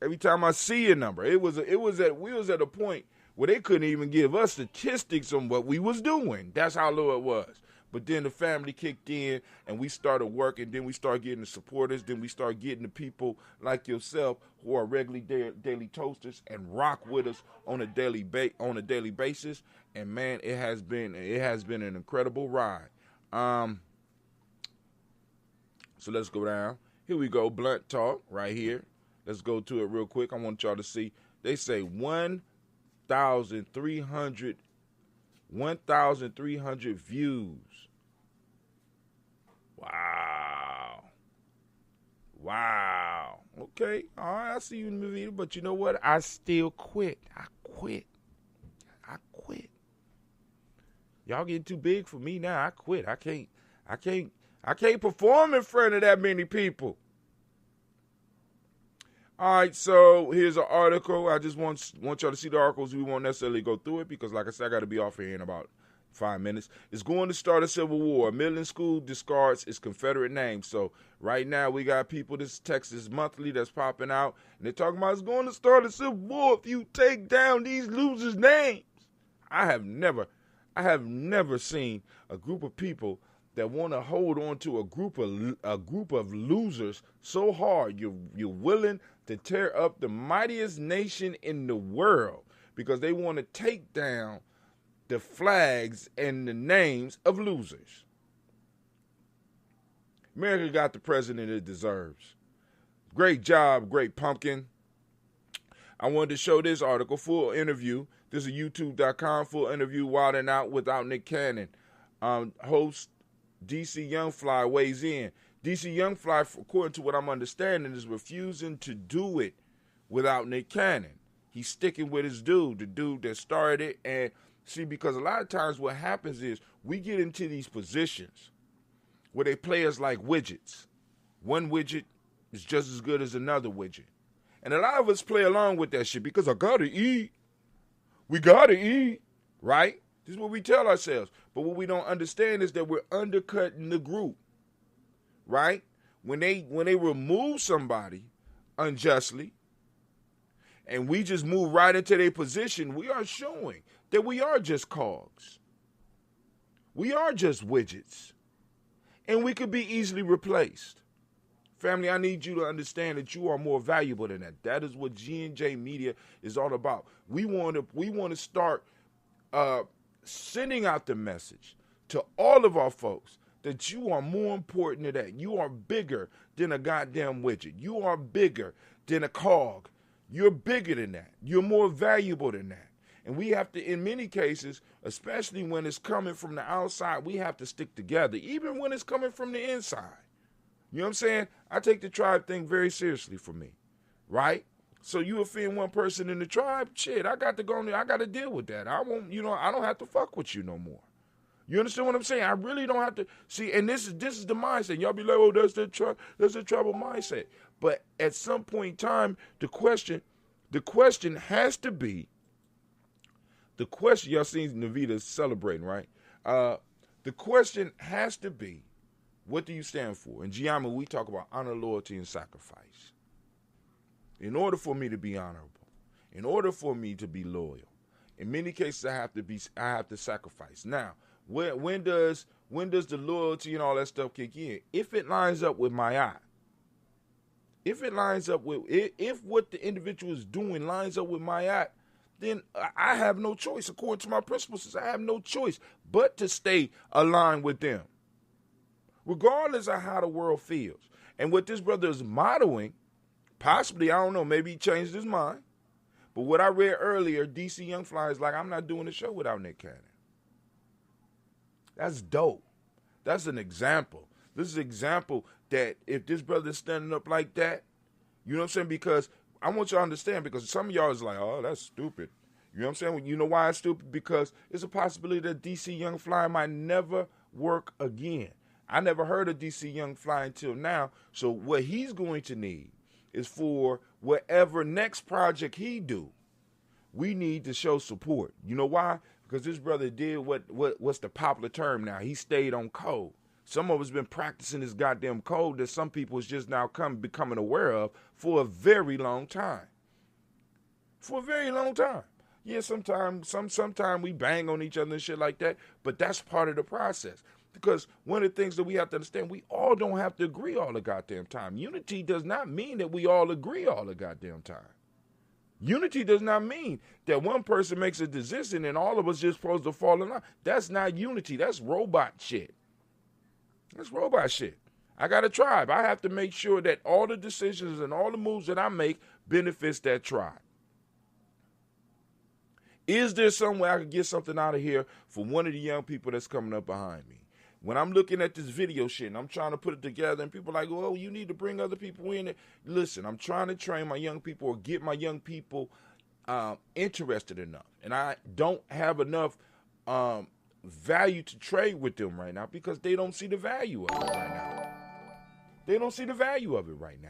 Every time I see a number, we was at a point where they couldn't even give us statistics on what we was doing. That's how low it was. But then the family kicked in, and we started working. Then we started getting the supporters. Then we started getting the people like yourself who are regularly daily toasters and rock with us on a daily basis. And man, it has been an incredible ride. So let's go down. Here we go, Blunt Talk right here. Let's go to it real quick. I want y'all to see. They say 1,300 views. Wow. Okay. All right. I see you in the video, but you know what? I still quit. I quit. Y'all getting too big for me now. I quit. I can't perform in front of that many people. All right, so here's an article. I just want y'all to see the articles. We won't necessarily go through it because, like I said, I got to be off here in about 5 minutes. It's going to start a civil war. Midland School discards its Confederate name. So right now we got people, this Texas Monthly that's popping out, and they're talking about it's going to start a civil war if you take down these losers' names. I have never seen a group of people that want to hold on to a group of losers so hard. You're willing to tear up the mightiest nation in the world because they want to take down the flags and the names of losers. America got the president it deserves. Great job, Great Pumpkin. I wanted to show this article, full interview. This is YouTube.com, full interview, Wilding Out without Nick Cannon. Host DC Young Fly weighs in. DC Young Fly, according to what I'm understanding, is refusing to do it without Nick Cannon. He's sticking with his dude, the dude that started it. And see, because a lot of times what happens is we get into these positions where they play us like widgets. One widget is just as good as another widget. And a lot of us play along with that shit because I gotta eat. We gotta eat, right? This is what we tell ourselves. But what we don't understand is that we're undercutting the group, right? When they remove somebody unjustly and we just move right into their position, we are showing that we are just cogs. We are just widgets. And we could be easily replaced. Family, I need you to understand that you are more valuable than that. That is what G&J Media is all about. We want to start sending out the message to all of our folks that you are more important than that. You are bigger than a goddamn widget. You are bigger than a cog. You're bigger than that. You're more valuable than that. And we have to, in many cases, especially when it's coming from the outside, we have to stick together, even when it's coming from the inside. You know what I'm saying? I take the tribe thing very seriously for me, right? So you offend one person in the tribe, shit, I got to go in there. I got to deal with that. I won't, I don't have to fuck with you no more. You understand what I'm saying? I really don't have to see. And this is the mindset. Y'all be like, oh, that's the tribal mindset. But at some point in time, the question has to be. The question, y'all seen Navita celebrating, right? The question has to be, what do you stand for? In Gye-Nyame, we talk about honor, loyalty, and sacrifice. In order for me to be honorable, in order for me to be loyal, in many cases I have to sacrifice. Now, when does the loyalty and all that stuff kick in? If it lines up with my eye. If it lines up with, if what the individual is doing lines up with my eye, then I have no choice. According to my principles, I have no choice but to stay aligned with them, regardless of how the world feels. And what this brother is modeling, possibly, I don't know, maybe he changed his mind, but what I read earlier, DC Young Fly is like, I'm not doing the show without Nick Cannon. That's dope. That's an example. This is an example that if this brother's standing up like that, you know what I'm saying? Because I want you to understand, because some of y'all is like, oh, that's stupid. You know what I'm saying? You know why it's stupid? Because it's a possibility that DC Young Fly might never work again. I never heard of DC Young Fly until now. So what he's going to need is for whatever next project he do, we need to show support. You know why? Because this brother did what's the popular term now. He stayed on code. Some of us been practicing this goddamn code that some people is just now becoming aware of for a very long time. For a very long time. Yeah, sometimes we bang on each other and shit like that, but that's part of the process. Because one of the things that we have to understand, we all don't have to agree all the goddamn time. Unity does not mean that we all agree all the goddamn time. Unity does not mean that one person makes a decision and all of us just supposed to fall in line. That's not unity. That's robot shit. That's robot shit. I got a tribe. I have to make sure that all the decisions and all the moves that I make benefits that tribe. Is there some way I could get something out of here for one of the young people that's coming up behind me? When I'm looking at this video shit and I'm trying to put it together and people are like, oh, you need to bring other people in. Listen, I'm trying to train my young people or get my young people interested enough. And I don't have enough value to trade with them right now because they don't see the value of it right now. They don't see the value of it right now.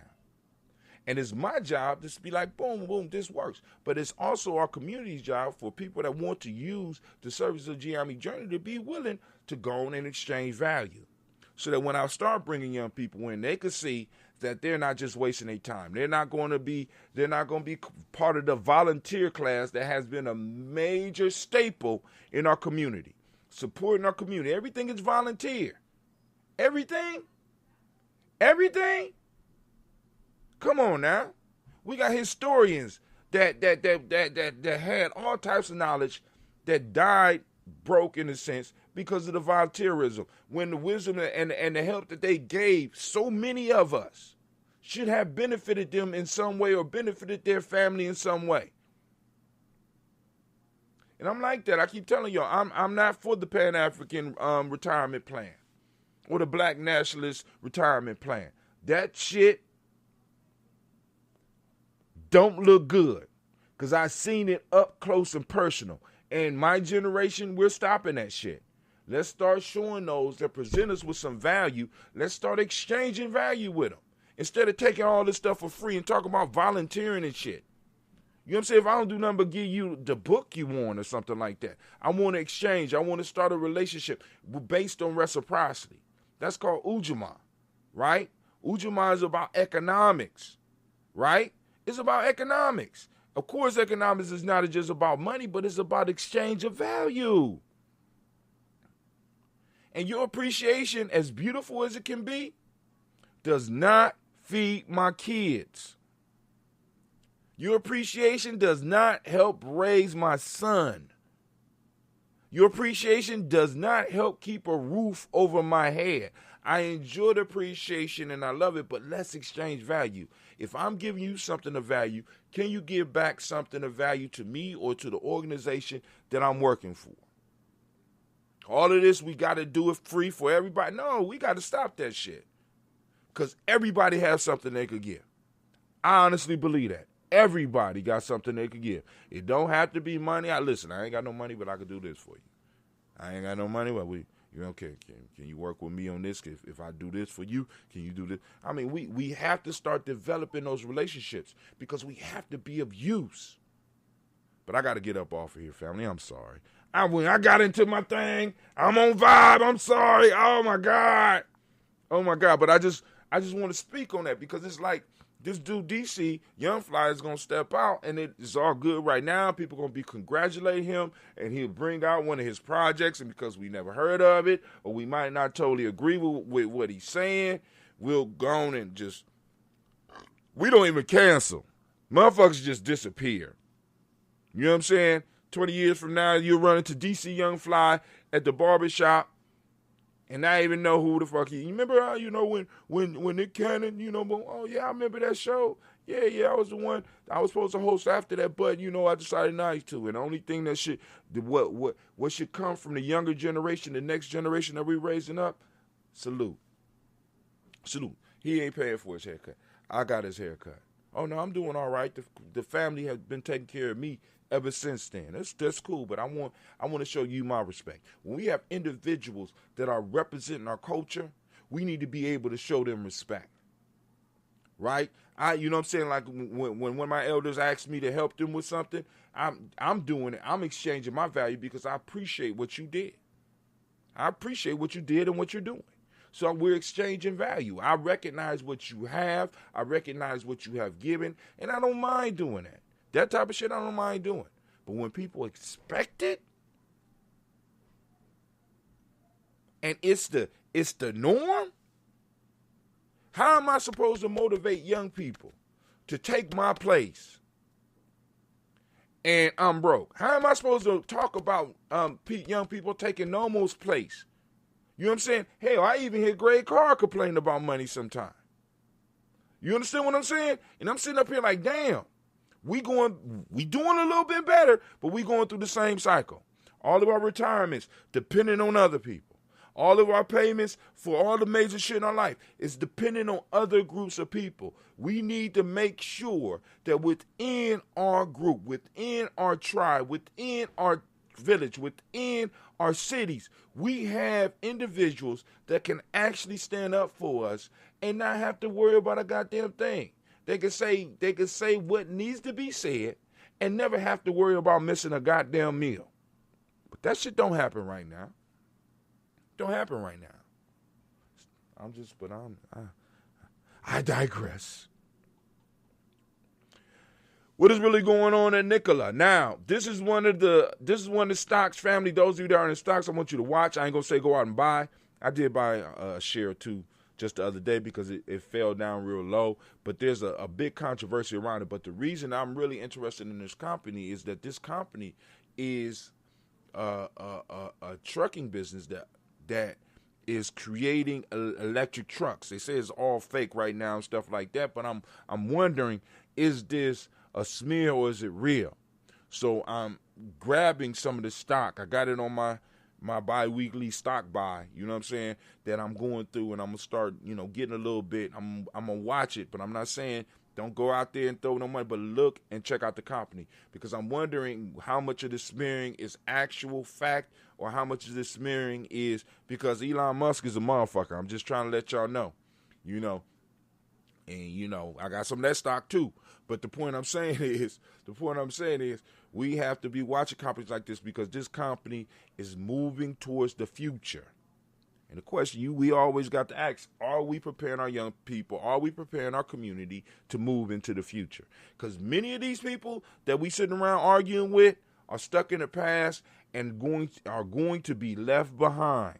And it's my job to be like, boom, boom, this works. But it's also our community's job for people that want to use the service of Gye-Nyame Journey to be willing to go on and exchange value. So that when I start bringing young people in, they can see that they're not just wasting their time. They're not going to be part of the volunteer class that has been a major staple in our community. Supporting our community. Everything is volunteer. Everything. Come on now. We got historians that had all types of knowledge that died broke in a sense because of the volunteerism. When the wisdom and the help that they gave, so many of us should have benefited them in some way or benefited their family in some way. And I'm like that. I keep telling y'all, I'm not for the Pan-African retirement plan or the Black Nationalist retirement plan. That shit don't look good because I seen it up close and personal. And my generation, we're stopping that shit. Let's start showing those that present us with some value. Let's start exchanging value with them instead of taking all this stuff for free and talking about volunteering and shit. You know what I'm saying? If I don't do nothing but give you the book you want or something like that, I want to exchange. I want to start a relationship based on reciprocity. That's called Ujamaa, right? Ujamaa is about economics, right? It's about economics. Of course, economics is not just about money, but it's about exchange of value. And your appreciation, as beautiful as it can be, does not feed my kids. Your appreciation does not help raise my son. Your appreciation does not help keep a roof over my head. I enjoy the appreciation and I love it, but let's exchange value. If I'm giving you something of value, can you give back something of value to me or to the organization that I'm working for? All of this, we got to do it free for everybody. No, we got to stop that shit. Because everybody has something they could give. I honestly believe that. Everybody got something they could give. It don't have to be money. Listen, I ain't got no money, but I could do this for you. I ain't got no money, but can you work with me on this? If I do this for you, can you do this? I mean, we have to start developing those relationships because we have to be of use. But I got to get up off of here, family. I'm sorry. I got into my thing. I'm on vibe. I'm sorry. Oh my God. But I just want to speak on that because it's like this dude DC, Young Fly, is going to step out, and it's all good right now. People going to be congratulating him, and he'll bring out one of his projects, and because we never heard of it, or we might not totally agree with what he's saying, we'll go on and we don't even cancel. Motherfuckers just disappear. You know what I'm saying? 20 years from now, you'll run into DC Young Fly at the barbershop, and I even know who the fuck he. You remember how, when Nick Cannon, oh yeah, I remember that show. Yeah, I was the one I was supposed to host after that, but I decided not to. And the only thing that what should come from the younger generation, the next generation that we're raising up, salute. He ain't paying for his haircut. I got his haircut. Oh no, I'm doing all right. The family has been taking care of me ever since then. That's cool, but I want to show you my respect. When we have individuals that are representing our culture, we need to be able to show them respect. Right? You know what I'm saying? Like when one of my elders asked me to help them with something, I'm doing it. I'm exchanging my value because I appreciate what you did. I appreciate what you did and what you're doing. So we're exchanging value. I recognize what you have. I recognize what you have given, and I don't mind doing that. That type of shit I don't mind doing. But when people expect it, and it's the norm, how am I supposed to motivate young people to take my place and I'm broke? How am I supposed to talk about young people taking Nomo's place? You know what I'm saying? Hell, I even hear Greg Carr complain about money sometimes. You understand what I'm saying? And I'm sitting up here like, damn. We doing a little bit better, but we going through the same cycle. All of our retirements depending on other people. All of our payments for all the major shit in our life is depending on other groups of people. We need to make sure that within our group, within our tribe, within our village, within our cities, we have individuals that can actually stand up for us and not have to worry about a goddamn thing. They can say what needs to be said and never have to worry about missing a goddamn meal. But that shit don't happen right now. Don't happen right now. I digress. What is really going on at Nikola? Now, this is one of the stocks, family. Those of you that are in the stocks, I want you to watch. I ain't gonna say go out and buy. I did buy a share or two just the other day because it fell down real low. But there's a big controversy around it. But the reason I'm really interested in this company is that this company is a trucking business that is creating electric trucks. They say it's all fake right now and stuff like that. But I'm wondering, is this a smear or is it real? So I'm grabbing some of the stock. I got it on my bi-weekly stock buy, you know what I'm saying, that I'm going through, and I'm going to start, getting a little bit. I'm going to watch it, but I'm not saying don't go out there and throw no money, but look and check out the company, because I'm wondering how much of the smearing is actual fact or how much of the smearing is because Elon Musk is a motherfucker. I'm just trying to let y'all know, and, I got some of that stock too. But the point I'm saying is we have to be watching companies like this because this company is moving towards the future. And the question we always got to ask, are we preparing our young people? Are we preparing our community to move into the future? Because many of these people that we sitting around arguing with are stuck in the past and are going to be left behind.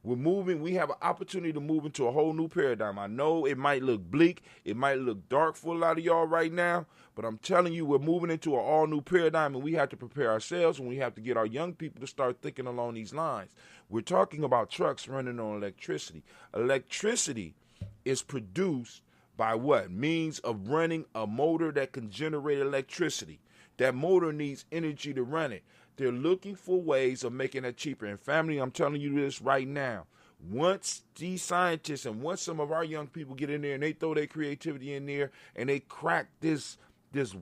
We have an opportunity to move into a whole new paradigm. I know it might look bleak, it might look dark for a lot of y'all right now, but I'm telling you, we're moving into an all new paradigm, and we have to prepare ourselves, and we have to get our young people to start thinking along these lines. We're talking about trucks running on electricity. Electricity is produced by what? Means of running a motor that can generate electricity. That motor needs energy to run it. They're looking for ways of making it cheaper. And family, I'm telling you this right now. Once these scientists and once some of our young people get in there and they throw their creativity in there and they crack this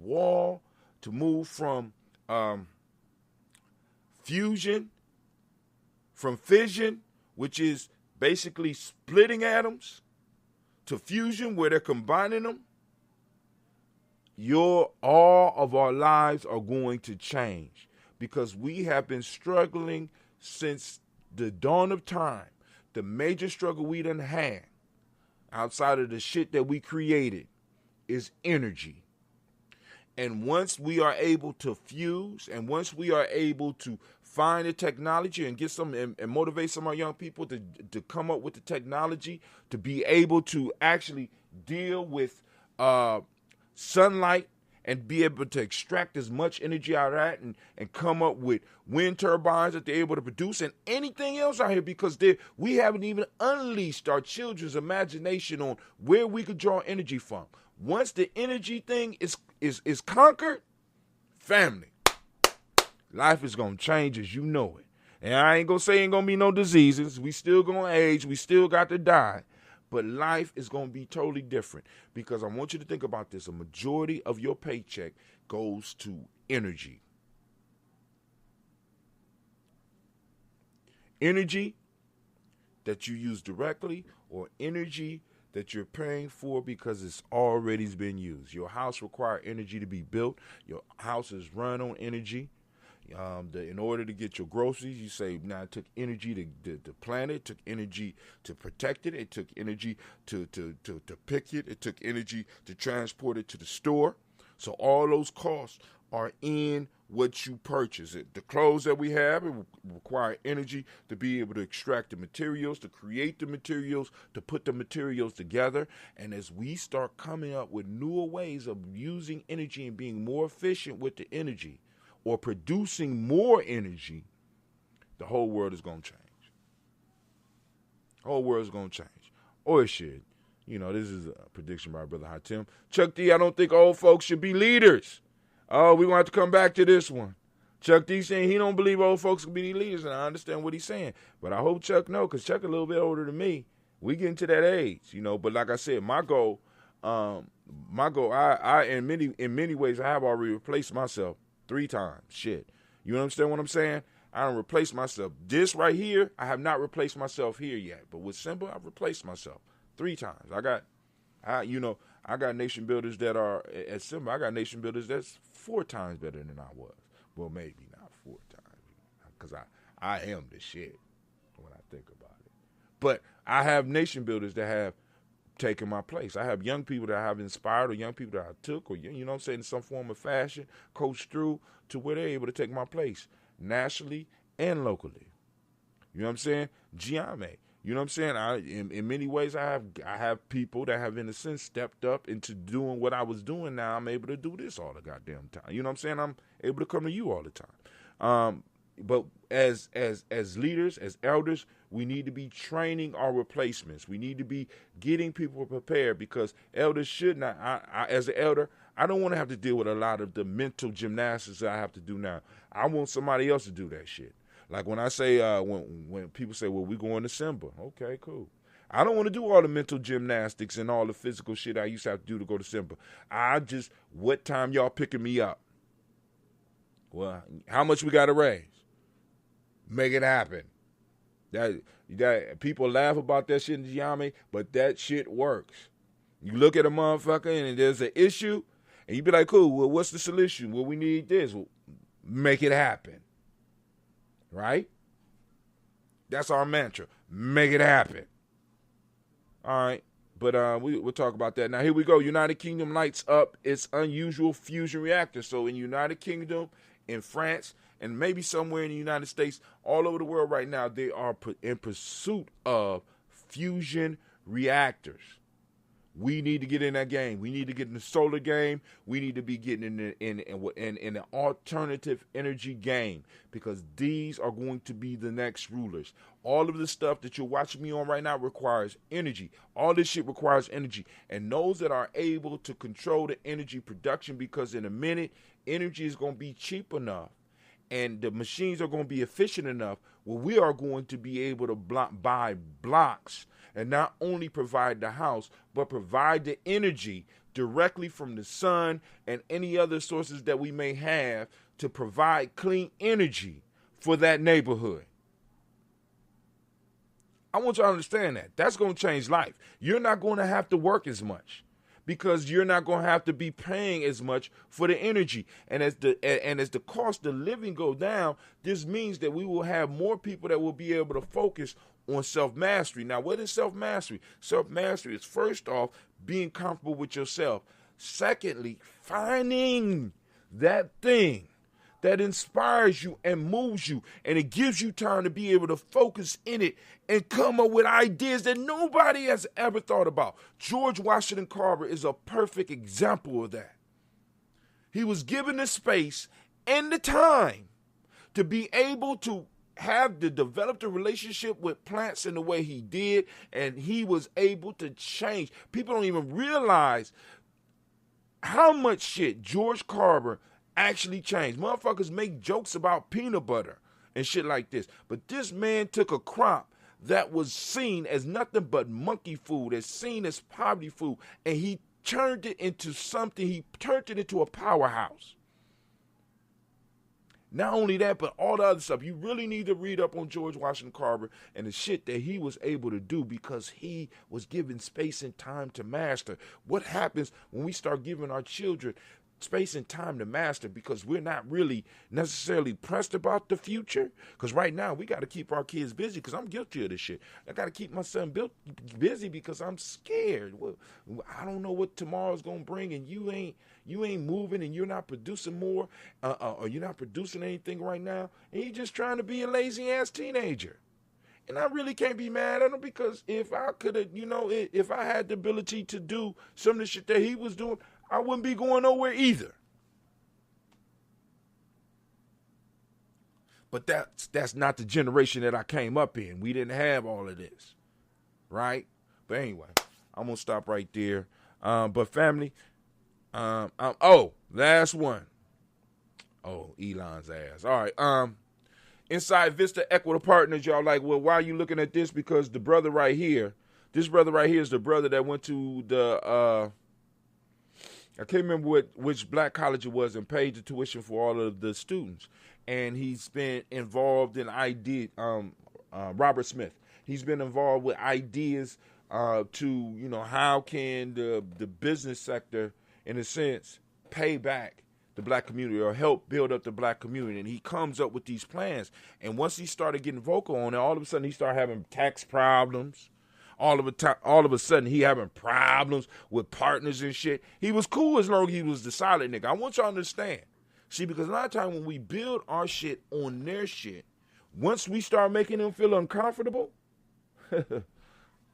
wall to move from fission, which is basically splitting atoms, to fusion, where they're combining them, all of our lives are going to change. Because we have been struggling since the dawn of time. The major struggle we done had, outside of the shit that we created, is energy. And once we are able to fuse, and once we are able to find the technology and get some and motivate some of our young people to come up with the technology to be able to actually deal with sunlight, and be able to extract as much energy out of that and come up with wind turbines that they're able to produce and anything else out here, because we haven't even unleashed our children's imagination on where we could draw energy from. Once the energy thing is conquered, family, life is going to change as you know it. And I ain't going to say ain't going to be no diseases. We still going to age. We still got to die. But life is going to be totally different, because I want you to think about this. A majority of your paycheck goes to energy. Energy that you use directly, or energy that you're paying for because it's already been used. Your house requires energy to be built. Your house is run on energy. In order to get your groceries, you say, now it took energy to plant it, took energy to protect it, it took energy to pick it, it took energy to transport it to the store. So all those costs are in what you purchase. The clothes that we have, it require energy to be able to extract the materials, to create the materials, to put the materials together. And as we start coming up with newer ways of using energy and being more efficient with the energy, or producing more energy, the whole world is going to change. The whole world is going to change. Or it should. You know, this is a prediction by Brother Hatim. Chuck D, I don't think old folks should be leaders. Oh, we're going to have to come back to this one. Chuck D saying he don't believe old folks can be leaders, and I understand what he's saying. But I hope Chuck know, because Chuck a little bit older than me. We getting to that age, you know. But like I said, my goal, I in many ways, I have already replaced myself 3 times. Shit. You understand what I'm saying? I don't replace myself. This right here, I have not replaced myself here yet. But with Simba, I've replaced myself 3 times. I got nation builders that are at Simba. I got nation builders that's 4 times better than I was. Well, maybe not 4 times, because I am the shit when I think about it. But I have nation builders that have taken my place. I have young people that I have inspired, or young people that I took, or, you know what I'm saying, in some form of fashion, coached through to where they're able to take my place nationally and locally. You know what I'm saying? Gye-Nyame. You know what I'm saying? In many ways, I have people that have, in a sense, stepped up into doing what I was doing. Now I'm able to do this all the goddamn time. You know what I'm saying? I'm able to come to you all the time. But as leaders, as elders, we need to be training our replacements. We need to be getting people prepared, because elders should not. I as an elder, I don't want to have to deal with a lot of the mental gymnastics that I have to do now. I want somebody else to do that shit. Like when I say, when people say, well, we going to Simba. Okay, cool. I don't want to do all the mental gymnastics and all the physical shit I used to have to do to go to Simba. What time y'all picking me up? Well, how much we got to raise? Make it happen. That people laugh about that shit in Gye-Nyame, but that shit works. You look at a motherfucker and there's an issue, and you be like, cool, well, what's the solution? Well, we need this. Well, make it happen. Right? That's our mantra. Make it happen. All right. But we'll talk about that. Now, here we go. United Kingdom lights up its unusual fusion reactor. So in United Kingdom, in France, and maybe somewhere in the United States, all over the world right now, they are in pursuit of fusion reactors. We need to get in that game. We need to get in the solar game. We need to be getting in an alternative energy game, because these are going to be the next rulers. All of the stuff that you're watching me on right now requires energy. All this shit requires energy. And those that are able to control the energy production, because in a minute, energy is going to be cheap enough and the machines are going to be efficient enough where we are going to be able to buy blocks and not only provide the house, but provide the energy directly from the sun and any other sources that we may have to provide clean energy for that neighborhood. I want you to understand that. That's going to change life. You're not going to have to work as much, because you're not going to have to be paying as much for the energy. And as the cost of living go down, this means that we will have more people that will be able to focus on self-mastery. Now, what is self-mastery? Self-mastery is, first off, being comfortable with yourself. Secondly, finding that thing that inspires you and moves you, and it gives you time to be able to focus in it and come up with ideas that nobody has ever thought about. George Washington Carver is a perfect example of that. He was given the space and the time to be able to develop the relationship with plants in the way he did, and he was able to change. People don't even realize how much shit George Carver actually changed. Motherfuckers make jokes about peanut butter and shit like this, but this man took a crop that was seen as nothing but monkey food, as seen as poverty food, and he turned it into something. He turned it into a powerhouse. Not only that, but all the other stuff. You really need to read up on George Washington Carver and the shit that he was able to do, because he was given space and time to master. What happens when we start giving our children space and time to master, because we're not really necessarily pressed about the future? Because right now we got to keep our kids busy, because I'm guilty of this shit. I got to keep my son busy because I'm scared. Well, I don't know what tomorrow's going to bring, and you ain't moving, and you're not producing more, or you're not producing anything right now, and you're just trying to be a lazy ass teenager. And I really can't be mad at him, because if I could have, if I had the ability to do some of the shit that he was doing, I wouldn't be going nowhere either. But that's not the generation that I came up in. We didn't have all of this, right? But anyway, I'm going to stop right there. But family, last one. Oh, Elon's ass. All right. Inside Vista Equitable Partners, y'all like, well, why are you looking at this? Because the brother right here, this brother right here is the brother that went to the, I can't remember which black college it was, and paid the tuition for all of the students. And he's been involved in Robert Smith. He's been involved with ideas to, how can the business sector, in a sense, pay back the black community or help build up the black community. And he comes up with these plans. And once he started getting vocal on it, all of a sudden he started having tax problems. All of a sudden, he having problems with partners and shit. He was cool as long as he was the solid nigga. I want y'all to understand. See, because a lot of times when we build our shit on their shit, once we start making them feel uncomfortable,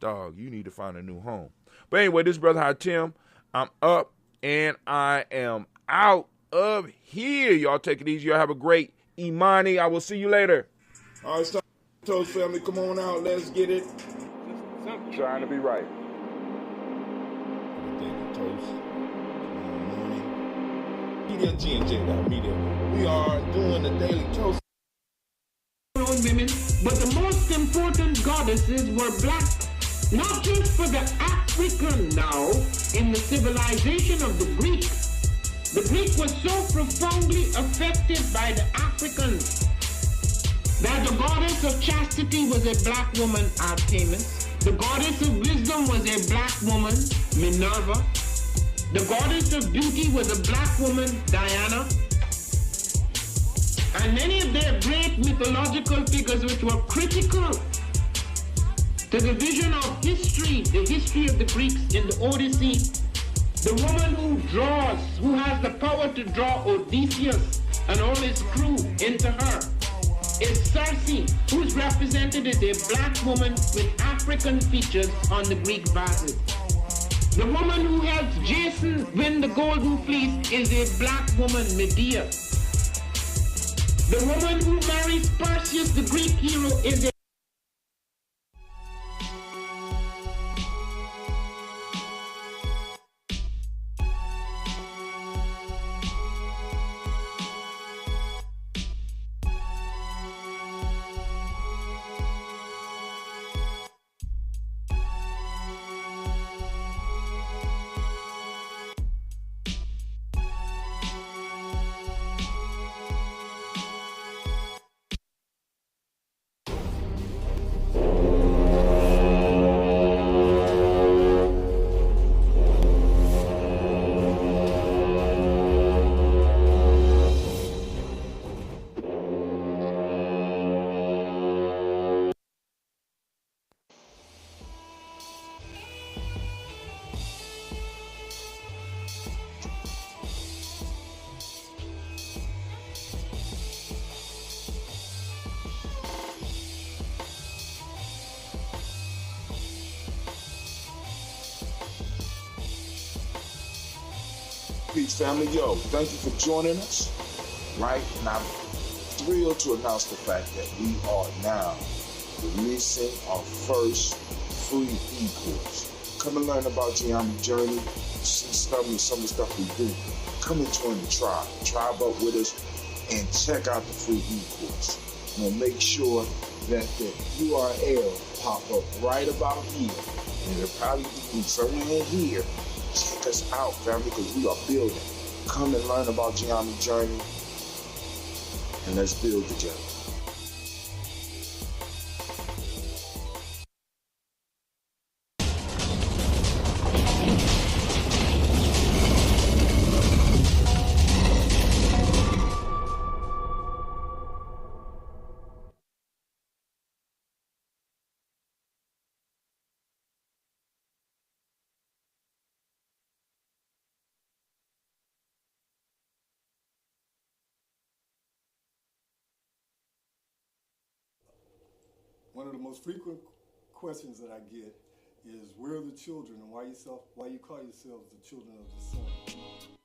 dog, you need to find a new home. But anyway, this brother Hatim, I'm up and I am out of here. Y'all take it easy. Y'all have a great Imani. I will see you later. All right, stop. Toast family, come on out. Let's get it. Trying to be right. Daily Toast. Morning. Media GNJ Media. We are doing the Daily Toast. Women, but the most important goddesses were black, not just for the African now in the civilization of the Greek. The Greek was so profoundly affected by the Africans that the goddess of chastity was a black woman, Artemis. The goddess of wisdom was a black woman, Minerva. The goddess of beauty was a black woman, Diana. And many of their great mythological figures which were critical to the vision of history, the history of the Greeks in the Odyssey. The woman who has the power to draw Odysseus and all his crew into her is Cersei, who's represented as a black woman with African features on the Greek vases. The woman who helps Jason win the Golden Fleece is a black woman, Medea. The woman who marries Perseus, the Greek hero, is a Peace, family. Yo, thank you for joining us. Right? And I'm thrilled to announce the fact that we are now releasing our first free e-course. Come and learn about Gye-Nyame Journey, see some of the stuff we do. Come and join the tribe. Tribe up with us and check out the free e-course. We'll make sure that the URL pop up right about here. And it'll probably be somewhere in here. Check us out, family, because we are building. Come and learn about Gye-Nyame Journey, and let's build together. One of the most frequent questions that I get is, where are the children, and why you call yourselves the children of the sun?